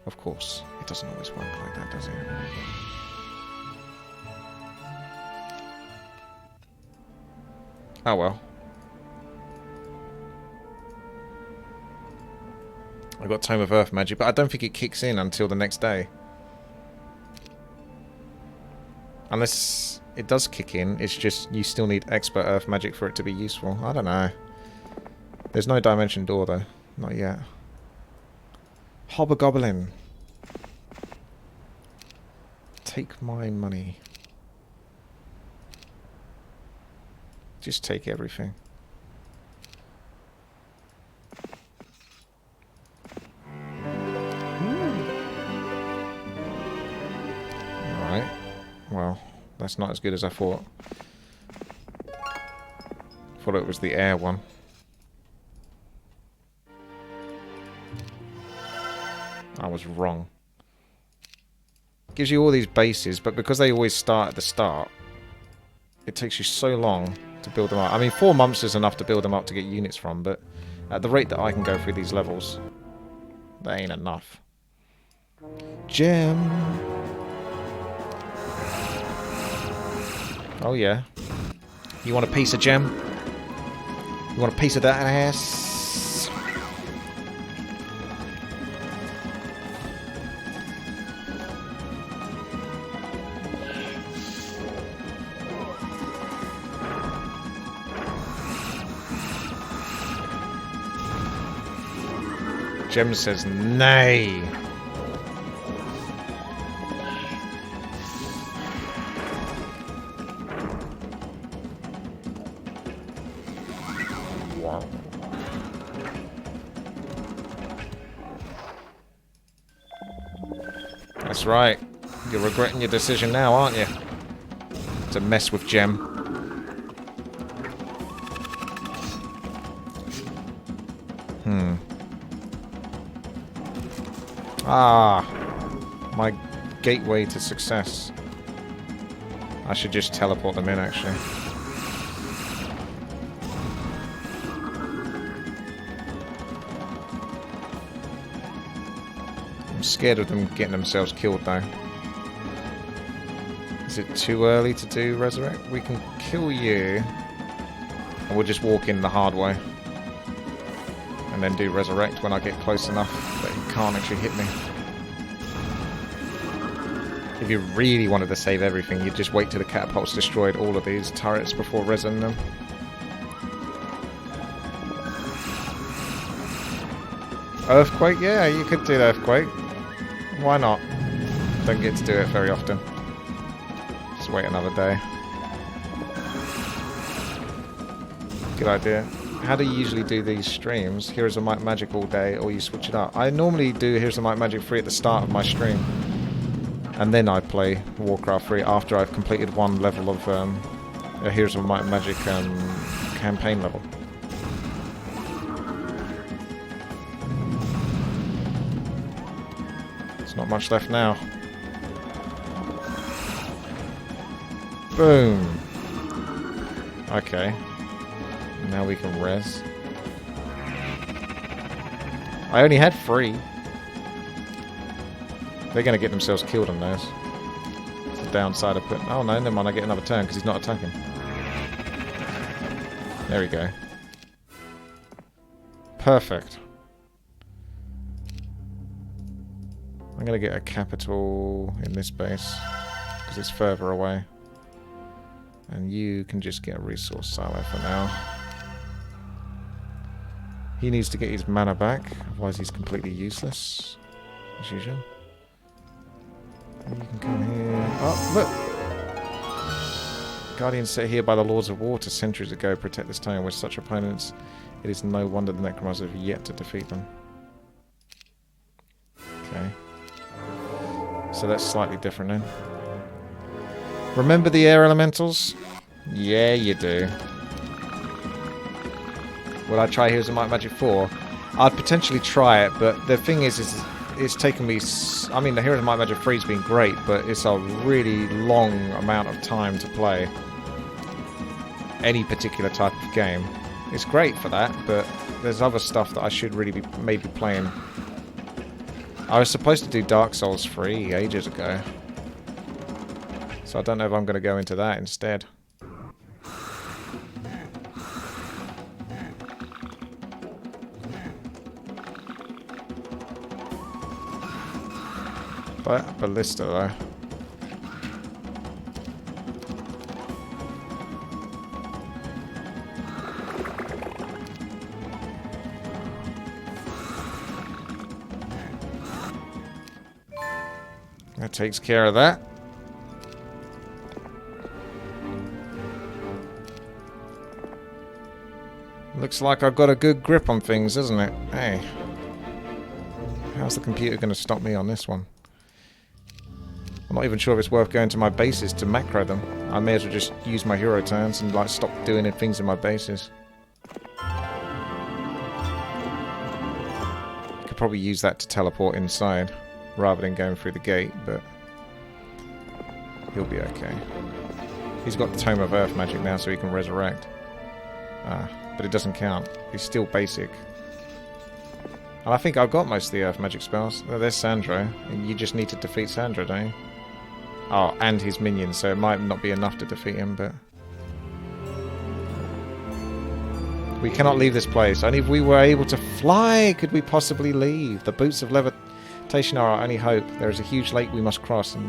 of course, it doesn't always work like that, does it? Oh well. I got Tome of Earth magic, but I don't think it kicks in until the next day. Unless it does kick in, it's just you still need Expert Earth magic for it to be useful. I don't know. There's no dimension door though. Not yet. Hobgoblin. Take my money. Just take everything. Alright. Well, that's not as good as I thought. Thought it was the air one. I was wrong. Gives you all these bases, but because they always start at the start, it takes you so long to build them up. I mean, 4 months is enough to build them up to get units from, but at the rate that I can go through these levels, that ain't enough. Gem! Oh yeah. You want a piece of gem? You want a piece of that ass? Gem says nay. Wow. That's right. You're regretting your decision now, aren't you? To mess with Gem. Ah, my gateway to success. I should just teleport them in, actually. I'm scared of them getting themselves killed, though. Is it too early to do Resurrect? We can kill you, and we'll just walk in the hard way. And then do Resurrect when I get close enough that he can't actually hit me. If you really wanted to save everything, you'd just wait till the catapults destroyed all of these turrets before rezzing them. Earthquake? Yeah, you could do Earthquake. Why not? Don't get to do it very often. Just wait another day. Good idea. How do you usually do these streams? Heroes of Might Magic all day, or you switch it up? I normally do Heroes of Might Magic 3 at the start of my stream. And then I play Warcraft 3 after I've completed one level of a Heroes of Might Magic campaign level. There's not much left now. Boom! Okay. Now we can res. I only had 3. They're going to get themselves killed on those. It's the downside of putting... Oh no, never mind, I get another turn because he's not attacking. There we go. going to get a capital in this base, because it's further away. And you can just get a resource silo for now. He needs to get his mana back, otherwise he's completely useless, as usual. And you can come here. Oh, look! Guardians set here by the Lords of Water centuries ago protect this town with such opponents. It is no wonder the Necromancers have yet to defeat them. Okay. So that's slightly different then. Remember the air elementals? Yeah, you do. Would I try Heroes of Might and Magic 4? I'd potentially try it, but the thing is it's taken me... I mean, the Heroes of Might and Magic 3 has been great, but it's a really long amount of time to play any particular type of game. It's great for that, but there's other stuff that I should really be maybe playing. I was supposed to do Dark Souls 3 ages ago, so I don't know if I'm going to go into that instead. But ballista though. That takes care of that. Looks like I've got a good grip on things, isn't it? Hey. How's the computer going to stop me on this one? I'm not even sure if it's worth going to my bases to macro them. I may as well just use my hero turns and like stop doing things in my bases. Could probably use that to teleport inside rather than going through the gate, but he'll be okay. He's got the Tome of Earth magic now, so he can resurrect. But it doesn't count. He's still basic. And I think I've got most of the Earth magic spells. Oh, there's Sandro. And you just need to defeat Sandro, don't you? Oh, and his minions, so it might not be enough to defeat him, but... We cannot leave this place. Only if we were able to fly could we possibly leave. The boots of levitation are our only hope. There is a huge lake we must cross, and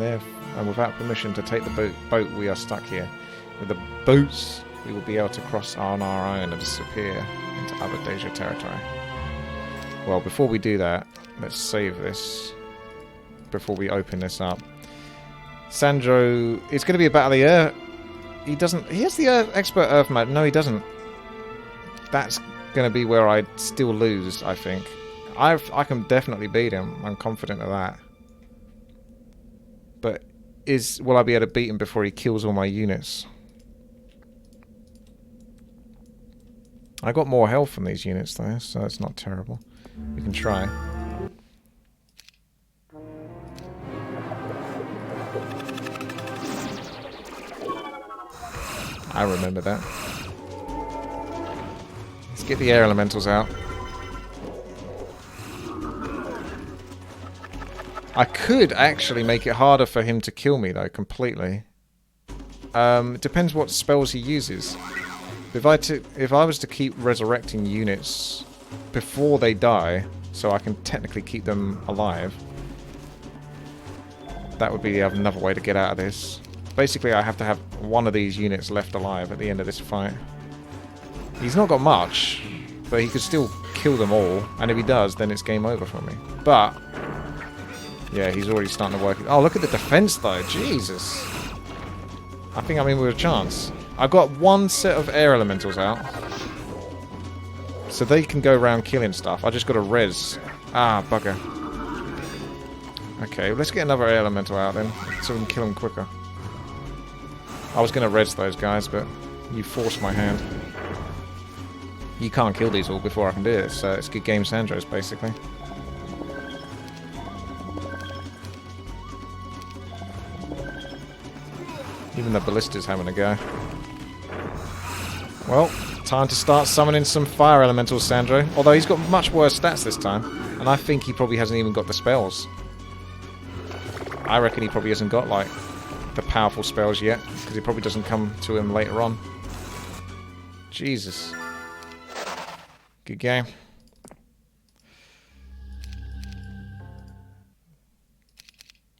without permission to take the boat, we are stuck here. With the boots, we will be able to cross on our own and disappear into other Deja territory. Well, before we do that, let's save this before we open this up. Sandro, it's going to be a battle of the Earth. He has the expert Earth map. No, he doesn't. That's going to be where I still lose, I think. I can definitely beat him. I'm confident of that. But will I be able to beat him before he kills all my units? I got more health from these units though, so it's not terrible. We can try. I remember that. Let's get the air elementals out. I could actually make it harder for him to kill me though, completely. It depends what spells he uses. If I was to keep resurrecting units before they die, so I can technically keep them alive, that would be another way to get out of this. Basically, I have to have one of these units left alive at the end of this fight. He's not got much, but he could still kill them all, and if he does, then it's game over for me. But, yeah, he's already starting to work. Oh, look at the defense, though. Jesus. I think I'm in with a chance. I've got one set of air elementals out, so they can go around killing stuff. I just got to res. Ah, bugger. Okay, let's get another air elemental out then, so we can kill them quicker. I was going to res those guys, but you forced my hand. You can't kill these all before I can do it, so it's good game Sandro's, basically. Even the ballista's having a go. Well, time to start summoning some fire elementals, Sandro. Although he's got much worse stats this time, and I think he probably hasn't even got the spells. I reckon he probably hasn't got, like, the powerful spells yet, because it probably doesn't come to him later on. Jesus. Good game.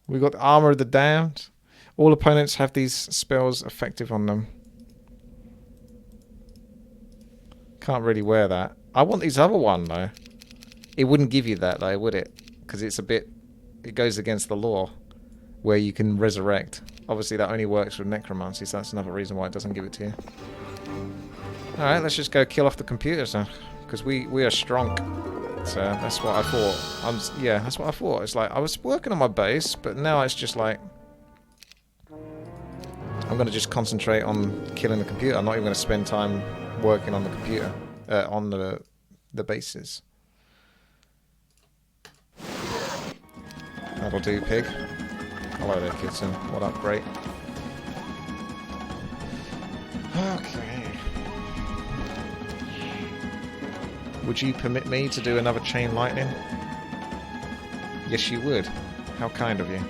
We got Armor of the Damned. All opponents have these spells effective on them. Can't really wear that. I want this other one though. It wouldn't give you that though, would it? Because it's a bit... It goes against the law. Where you can resurrect. Obviously that only works with necromancy, so that's another reason why it doesn't give it to you. Alright, let's just go kill off the computers now. Because we are strong. So that's what I thought. Yeah, that's what I thought. It's like, I was working on my base, but now it's just like... I'm going to just concentrate on killing the computer. I'm not even going to spend time working on the computer. On the bases. That'll do, pig. Hello there, kitten. What up, great? Okay. Would you permit me to do another chain lightning? Yes, you would. How kind of you.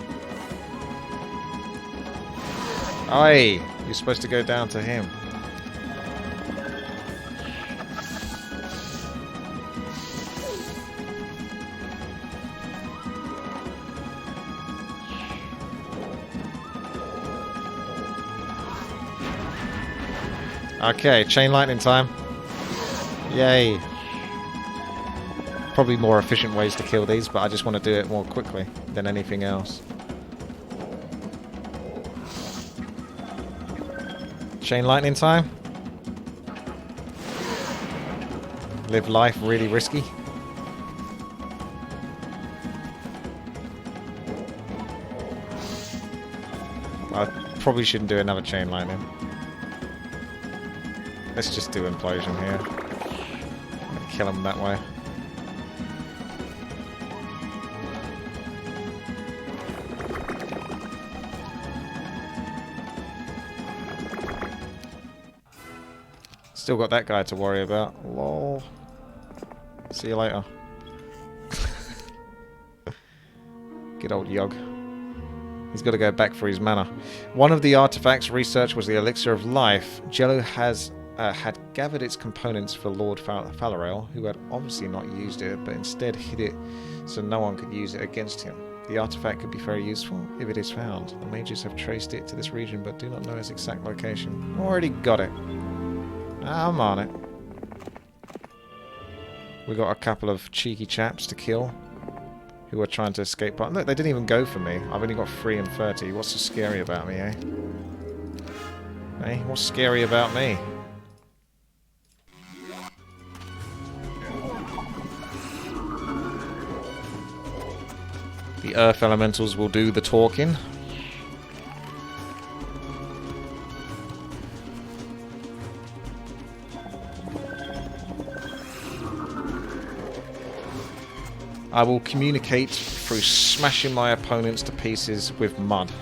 Aye! You're supposed to go down to him. Okay, chain lightning time. Yay. Probably more efficient ways to kill these, but I just want to do it more quickly than anything else. Chain lightning time. Live life really risky. I probably shouldn't do another chain lightning. Let's just do implosion here. I'm gonna kill him that way. Still got that guy to worry about. Lol. See you later. Good old Yogg. He's got to go back for his mana. One of the artifacts researched was the Elixir of Life. Jello had gathered its components for Lord Falarael, who had obviously not used it, but instead hid it so no one could use it against him. The artifact could be very useful if it is found. The mages have traced it to this region, but do not know its exact location. Already got it. I'm on it. We got a couple of cheeky chaps to kill who are trying to escape. Look, they didn't even go for me. I've only got 3 and 30. What's so scary about me, eh? Hey, what's scary about me? The Earth Elementals will do the talking. I will communicate through smashing my opponents to pieces with mud.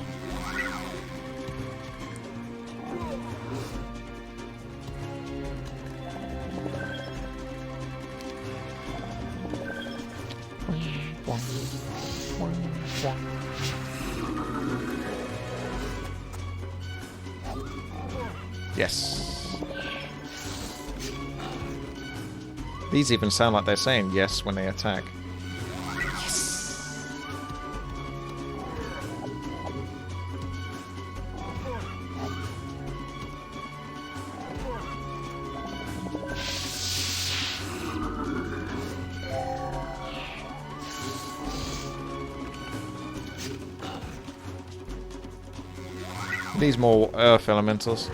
Yes. These even sound like they're saying yes when they attack. These more Earth Elementals.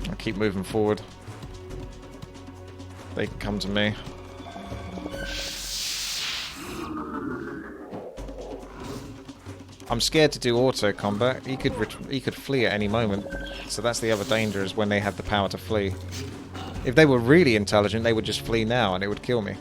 I'll keep moving forward. They can come to me. I'm scared to do auto combat. He could flee at any moment. So that's the other danger, is when they have the power to flee. If they were really intelligent, they would just flee now and it would kill me.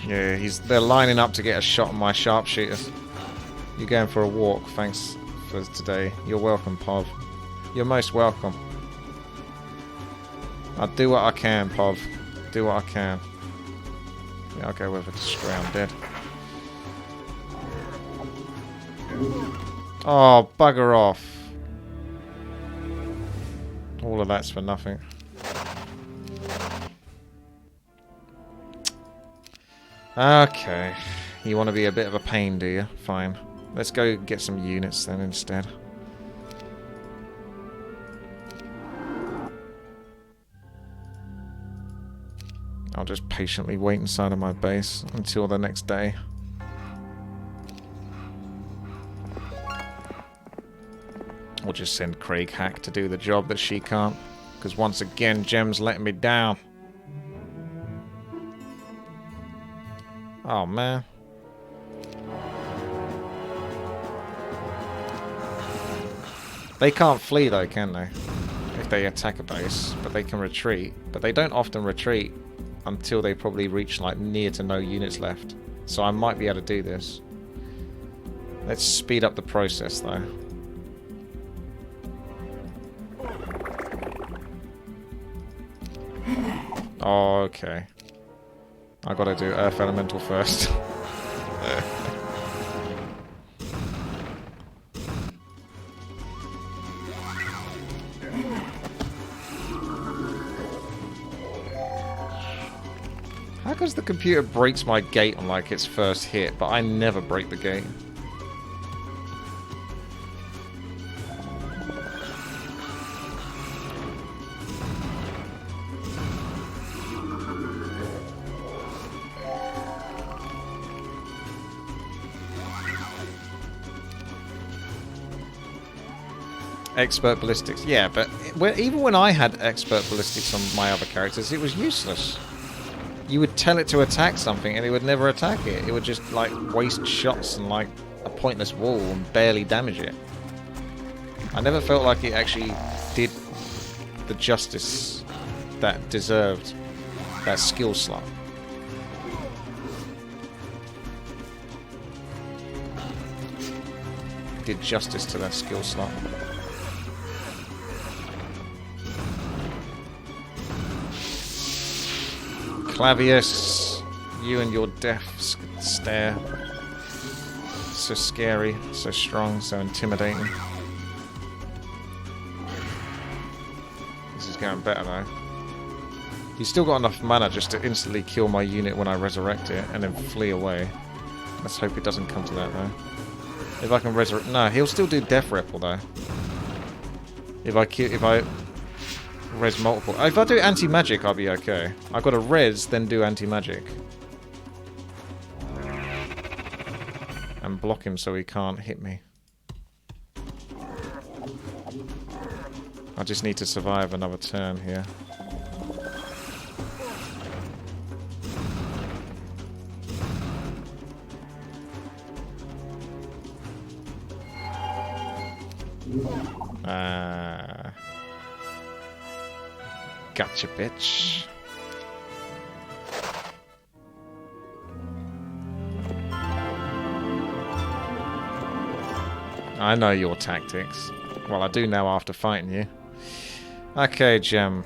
Yeah, they're lining up to get a shot on my sharpshooters. You're going for a walk, thanks for today. You're welcome, Pov. You're most welcome. I'll do what I can, Pov. Do what I can. Yeah, I'll go with a destroy undead. Oh, bugger off. All of that's for nothing. Okay. You want to be a bit of a pain, do you? Fine. Let's go get some units then instead. I'll just patiently wait inside of my base until the next day. Or just send Craig Hack to do the job that she can't. Because once again, Gem's letting me down. Oh, man. They can't flee, though, can they? If they attack a base. But they can retreat. But they don't often retreat until they probably reach, like, near to no units left. So I might be able to do this. Let's speed up the process, though. Oh, okay. I gotta do Earth Elemental first. How comes the computer breaks my gate on like its first hit, but I never break the gate? Expert ballistics, yeah, but even when I had expert ballistics on my other characters, it was useless. You would tell it to attack something and it would never attack it. It would just, like, waste shots and, like, a pointless wall and barely damage it. I never felt like it actually did the justice that deserved that skill slot. Did justice to that skill slot. Clavius, you and your death stare. So scary, so strong, so intimidating. This is going better though. He's still got enough mana just to instantly kill my unit when I resurrect it and then flee away. Let's hope it doesn't come to that though. If I can resurrect... No, he'll still do death repel though. If I res multiple. If I do anti-magic, I'll be okay. I've got to res, then do anti-magic. And block him so he can't hit me. I just need to survive another turn here. Gotcha, bitch. I know your tactics. Well, I do now after fighting you. Okay, Gem.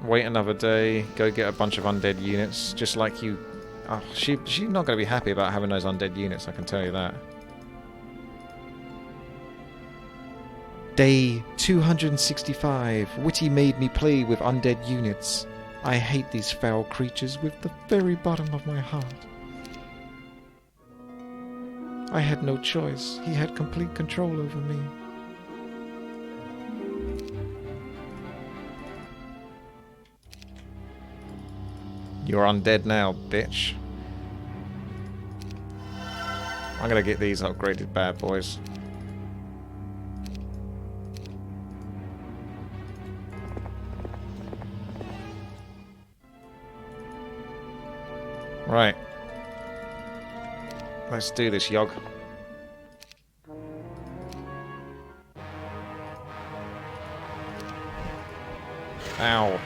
Wait another day. Go get a bunch of undead units. Just like you... Oh, she's not going to be happy about having those undead units, I can tell you that. Day 265. Witty made me play with undead units. I hate these foul creatures with the very bottom of my heart. I had no choice. He had complete control over me. You're undead now, bitch. I'm gonna get these upgraded bad boys. Right. Let's do this, Yog. Ow.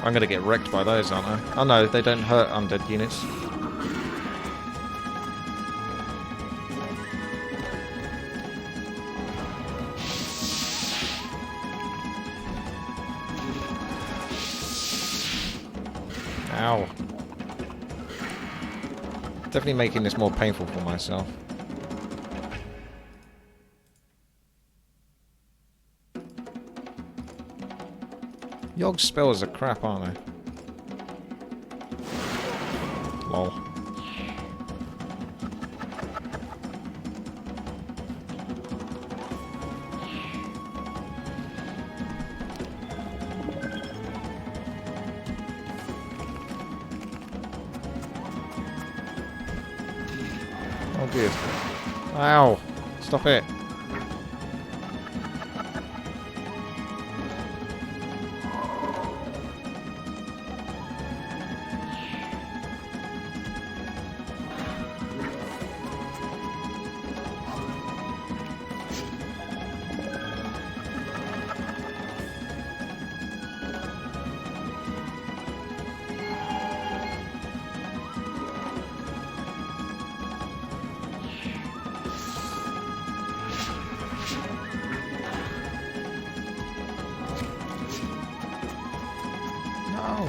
I'm going to get wrecked by those, aren't I? Oh no, they don't hurt undead units. Ow. Definitely making this more painful for myself. Yog's spells are crap, aren't they? Lol. Oh, good. Ow! Stop it. No.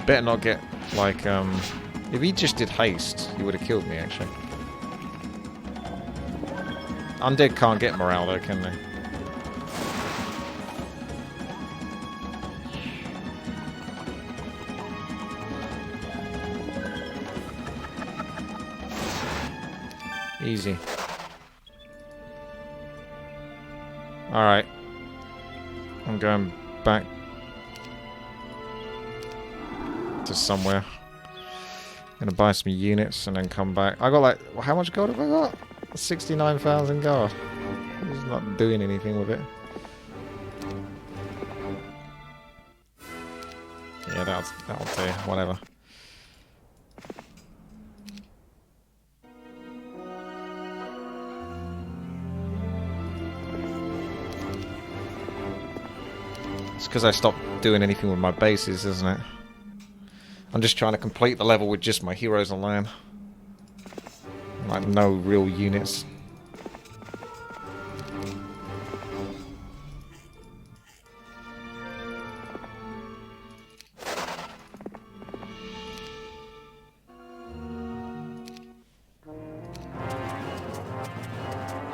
Better not get, like, if he just did haste, he would have killed me, actually. Undead can't get morale, though, can they? Easy. Alright. I'm going back to somewhere. Gonna buy some units and then come back. I got like, how much gold have I got? 69,000 gold. I'm just not doing anything with it. Yeah, that'll do. Whatever. It's because I stopped doing anything with my bases, isn't it? I'm just trying to complete the level with just my heroes on land. Like, no real units.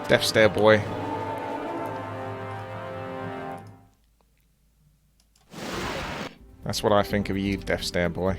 Death Stare boy. That's what I think of you, Death Stare boy.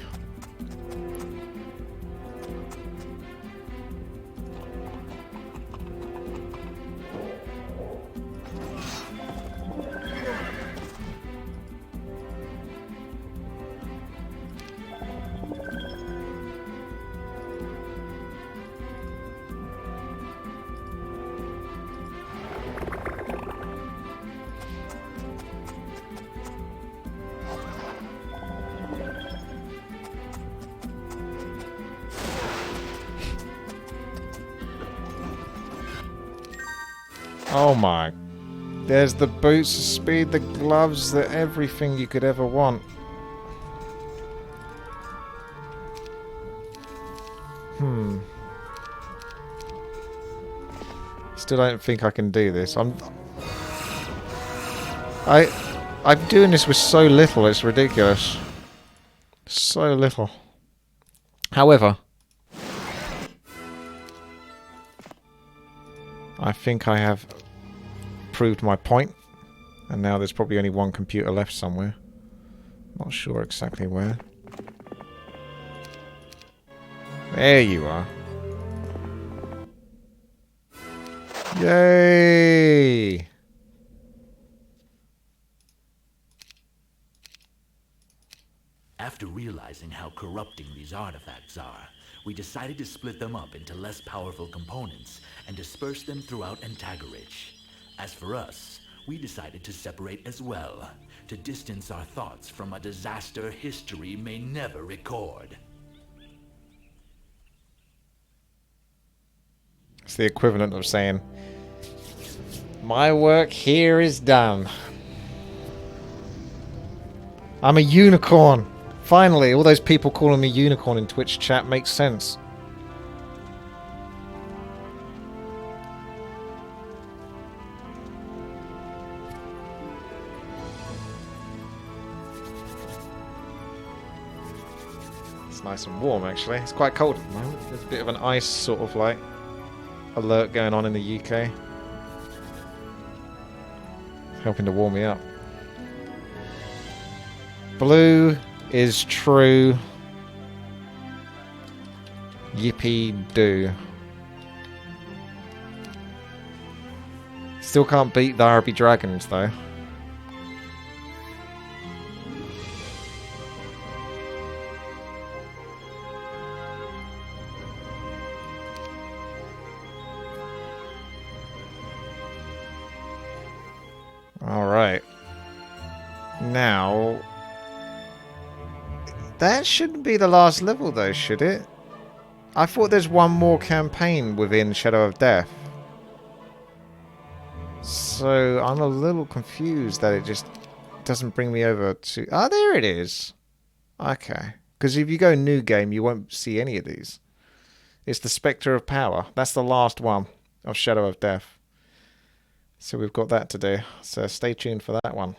Oh my. There's the boots, the speed, the gloves, the everything you could ever want. Still don't think I can do this. I'm doing this with so little, it's ridiculous. So little. However, I think I have proved my point, and now there's probably only one computer left somewhere. Not sure exactly where. There you are. Yay! After realizing how corrupting these artifacts are, we decided to split them up into less powerful components and disperse them throughout Antagarich. As for us, we decided to separate as well, to distance our thoughts from a disaster history may never record. It's the equivalent of saying, my work here is done. I'm a unicorn. Finally, all those people calling me unicorn in Twitch chat makes sense. It's nice and warm, actually. It's quite cold at the moment. There's a bit of an ice sort of like alert going on in the UK. It's helping to warm me up. Blue is true. Yippee do. Still can't beat the Araby Dragons though. Alright. Now... that shouldn't be the last level though, should it? I thought there's one more campaign within Shadow of Death. So I'm a little confused that it just doesn't bring me over to... ah, there it is. Okay. Because if you go new game, you won't see any of these. It's the Spectre of Power. That's the last one of Shadow of Death. So we've got that to do. So stay tuned for that one.